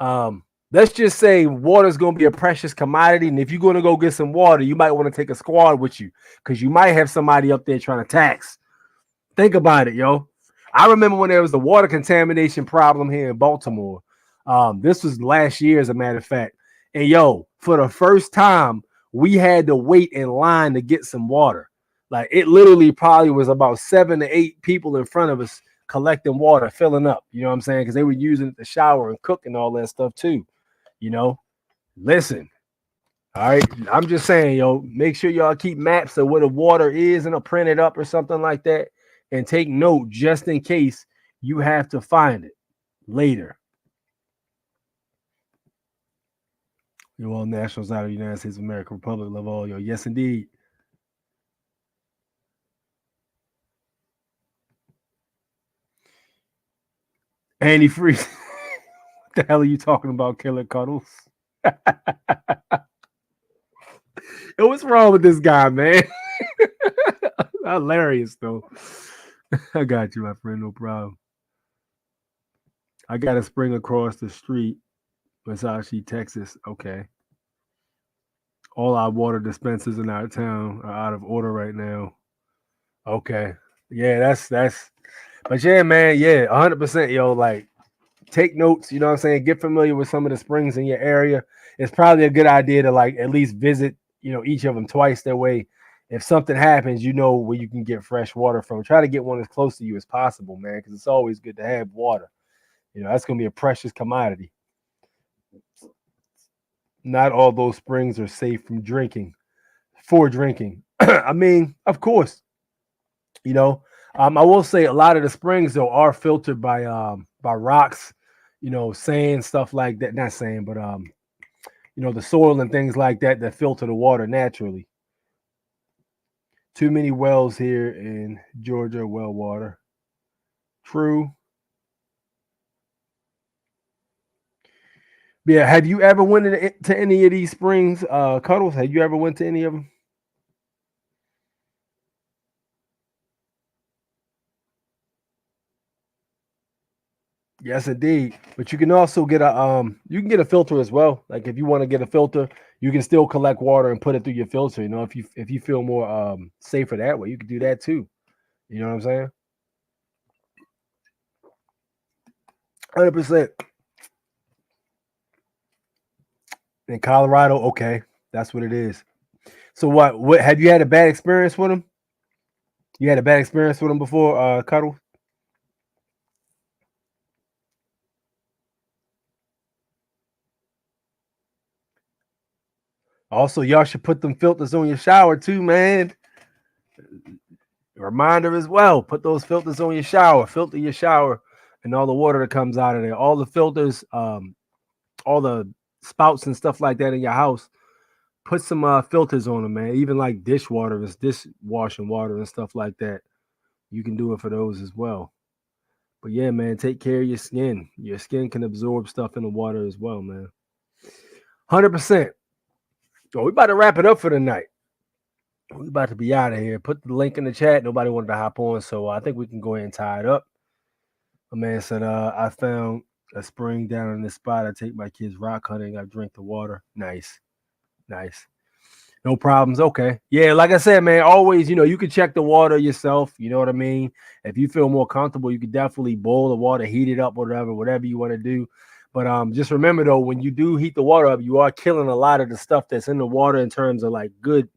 let's just say water is going to be a precious commodity. And if you're going to go get some water, you might want to take a squad with you because you might have somebody up there trying to tax. Think about it, yo. I remember when there was the water contamination problem here in Baltimore. This was last year, as a matter of fact. And yo, for the first time, we had to wait in line to get some water. Like it literally probably was about 7 to 8 people in front of us collecting water, filling up. You know what I'm saying? Because they were using it to shower and cook and all that stuff too. You know, listen. All right, I'm just saying, yo, make sure y'all keep maps of where the water is and print it up or something like that, and take note just in case you have to find it later. You all nationals out of the United States of America, Republic, love all yo. Yes, indeed. Antifreeze. What the hell are you talking about, Killer Cuddles? Yo, what's wrong with this guy, man? Hilarious, though. I got you, my friend. No problem. I got a spring across the street, Versace, Texas. Okay. All our water dispensers in our town are out of order right now. Okay. Yeah, that's but yeah, man, yeah, 100%, yo, like take notes, you know what I'm saying? Get familiar with some of the springs in your area. It's probably a good idea to like at least visit, you know, each of them twice. That way, if something happens, you know where you can get fresh water from. Try to get one as close to you as possible, man, because it's always good to have water. You know, that's gonna be a precious commodity. Not all those springs are safe from drinking. For drinking. I mean, of course, you know. I will say a lot of the springs though are filtered by rocks, sand, stuff like that. Not sand, but the soil and things like that that filter the water naturally. Too many wells here in Georgia, well water. True. Yeah, have you ever went to any of these springs, Cuddles? Have you ever went to any of them? Yes, indeed. But you can also get a filter as well. Like if you want to get a filter, you can still collect water and put it through your filter. If you feel more safer that way, you can do that too. You know what I'm saying? 100%. In Colorado, okay, that's what it is. So what have you had a bad experience with them? You had a bad experience with them before, Cuddle? Also, y'all should put them filters on your shower too, man. Reminder as well. Put those filters on your shower. Filter your shower and all the water that comes out of there. All the filters, all the spouts and stuff like that in your house. Put some filters on them, man. Even like dishwater, is dishwashing water and stuff like that. You can do it for those as well. But yeah, man, take care of your skin. Your skin can absorb stuff in the water as well, man. 100%. So we about to wrap it up for the night. We about to be out of here. Put the link in the chat. Nobody wanted to hop on, so I think we can go ahead and tie it up. A man said, I found a spring down in this spot. I take my kids rock hunting. I drink the water. Nice. No problems. Okay. Yeah, like I said, man, always, you can check the water yourself. You know what I mean? If you feel more comfortable, you can definitely boil the water, heat it up, whatever you want to do. But just remember, though, when you do heat the water up, you are killing a lot of the stuff that's in the water in terms of like good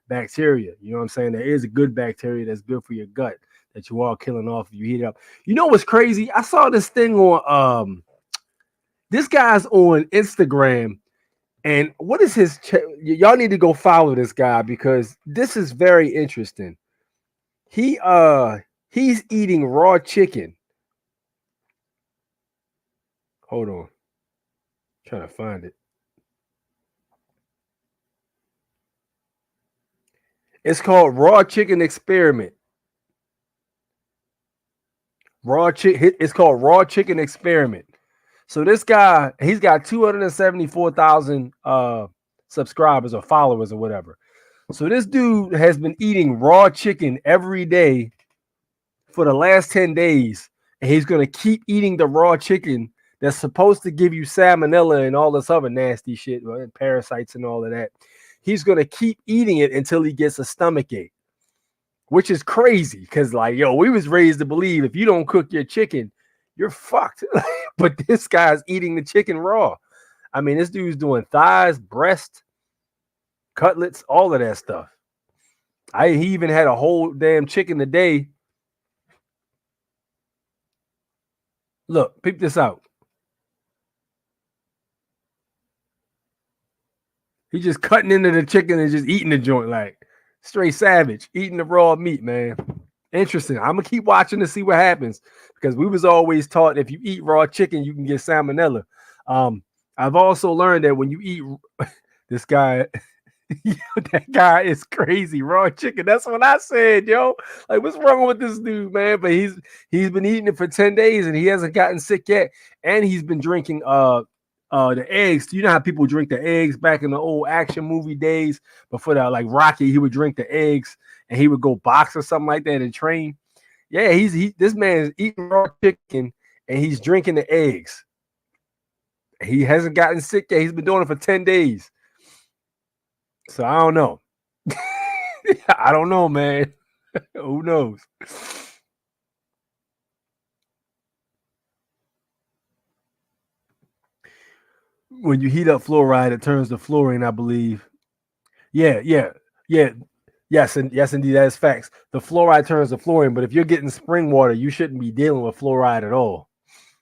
bacteria. You know what I'm saying? There is a good bacteria that's good for your gut that you are killing off if you heat it up. You know what's crazy? I saw this thing on this guy's on Instagram. And what is his? Y'all need to go follow this guy because this is very interesting. He's eating raw chicken. Hold on, trying to find it. It's called Raw Chicken Experiment. It's called Raw Chicken Experiment. So this guy, he's got 274,000 subscribers or followers or whatever. So this dude has been eating raw chicken every day for the last 10 days. And he's going to keep eating the raw chicken that's supposed to give you salmonella and all this other nasty shit, right? Parasites and all of that. He's going to keep eating it until he gets a stomach ache, which is crazy because, like, we was raised to believe if you don't cook your chicken, you're fucked. But this guy's eating the chicken raw. I mean, this dude's doing thighs, breast, cutlets, all of that stuff. He even had a whole damn chicken a day. Look, peep this out. He's just cutting into the chicken and just eating the joint like straight savage, eating the raw meat, man. Interesting. I'm gonna keep watching to see what happens because we was always taught if you eat raw chicken, you can get salmonella. I've also learned that when you eat this guy, that guy is crazy. Raw chicken. That's what I said, yo. Like, what's wrong with this dude, man? But he's been eating it for 10 days and he hasn't gotten sick yet. And he's been drinking the eggs. You know how people drink the eggs back in the old action movie days before that, like Rocky, he would drink the eggs and he would go box or something like that and train. Yeah, this man is eating raw chicken and he's drinking the eggs. He hasn't gotten sick yet. He's been doing it for 10 days. So I don't know. I don't know, man. Who knows? When you heat up fluoride, it turns to fluorine, I believe. Yeah. Yes, indeed, that is facts. The fluoride turns to fluorine, but if you're getting spring water, you shouldn't be dealing with fluoride at all.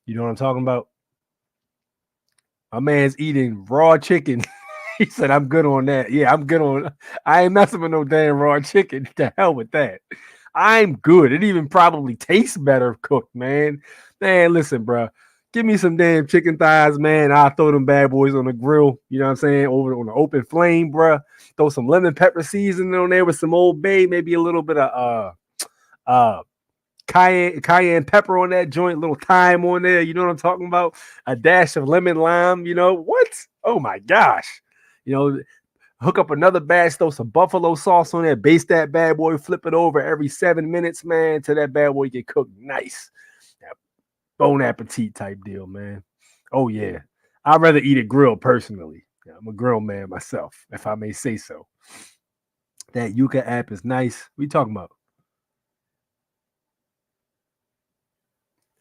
You know what I'm talking about? My man's eating raw chicken. He said, I'm good on that. Yeah, I'm good on. I ain't messing with no damn raw chicken. To hell with that. I'm good. It even probably tastes better cooked, man. Man, listen, bro. Give me some damn chicken thighs, man. I'll throw them bad boys on the grill. You know what I'm saying? Over on the open flame, bro. Throw some lemon pepper seasoning on there with some Old Bay, maybe a little bit of cayenne pepper on that joint, little thyme on there. You know what I'm talking about? A dash of lemon lime. You know what? Oh my gosh. You know, hook up another batch, throw some buffalo sauce on there, baste that bad boy, flip it over every 7 minutes, man, till that bad boy get cooked nice. Bon appetit type deal, man. Oh yeah, I'd rather eat it grilled personally. Yeah, I'm a grill man myself, if I may say so. That Yuka app is nice. What you talking about?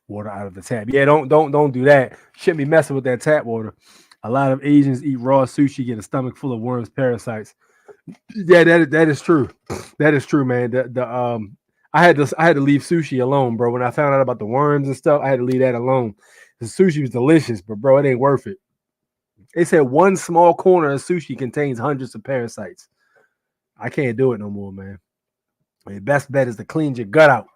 Water out of the tap. Yeah, don't do that. Shouldn't be messing with that tap water. A lot of Asians eat raw sushi, get a stomach full of worms, parasites. Yeah, that is true. That is true, man. I had to leave sushi alone, bro. When I found out about the worms and stuff, I had to leave that alone. The sushi was delicious, but bro, it ain't worth it. They said one small corner of sushi contains hundreds of parasites. I can't do it no more, man. The best bet is to clean your gut out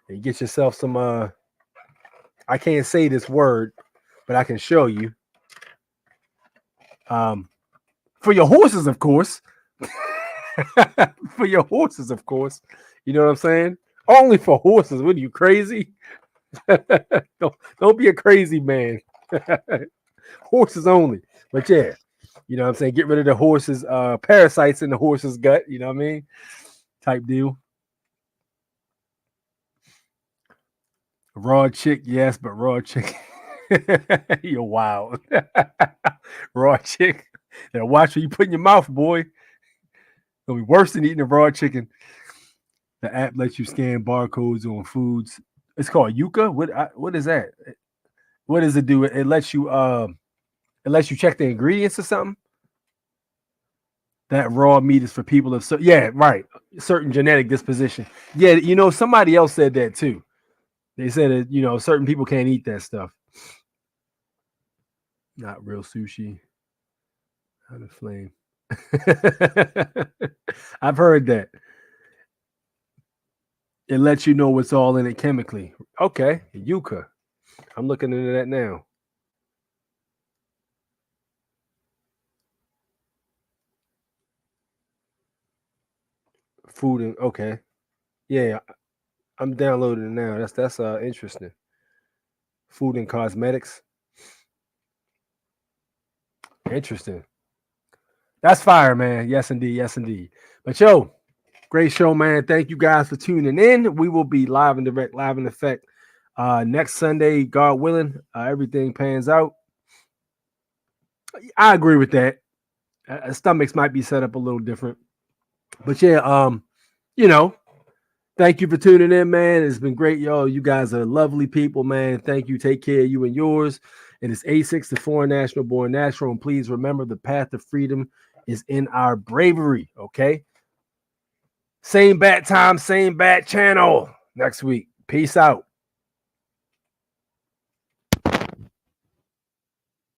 and get yourself some. I can't say this word, but I can show you. For your horses, of course. For your horses, of course. You know what I'm saying? Only for horses. What are you, crazy? don't be a crazy man. Horses only. But yeah, you know what I'm saying? Get rid of the horses, parasites in the horse's gut. You know what I mean? Type deal. Raw chick, yes, but raw chick. You're wild. Raw chick. Now watch what you put in your mouth, boy. It'll be worse than eating a raw chicken. The app lets you scan barcodes on foods. It's called Yuka. What is that? What does it do? It lets you check the ingredients or something. That raw meat is for people of certain genetic disposition. Yeah, you know, somebody else said that too. They said that, you know, certain people can't eat that stuff. Not real sushi. How to flame. I've heard that. It lets you know what's all in it chemically. Okay, Yuka. I'm looking into that now. Food and okay. Yeah, I'm downloading it now. That's interesting. Food and cosmetics. Interesting. That's fire, man. Yes, indeed. Yes, indeed. But yo, great show, man. Thank you guys for tuning in. We will be live and direct, live in effect next Sunday, God willing. Everything pans out. I agree with that. Stomachs might be set up a little different. But yeah, you know, thank you for tuning in, man. It's been great, y'all. You guys are lovely people, man. Thank you. Take care of you and yours. It is A6, the foreign national, born natural. And please remember, the path to freedom is in our bravery, okay? Same bat time, same bat channel next week. Peace out.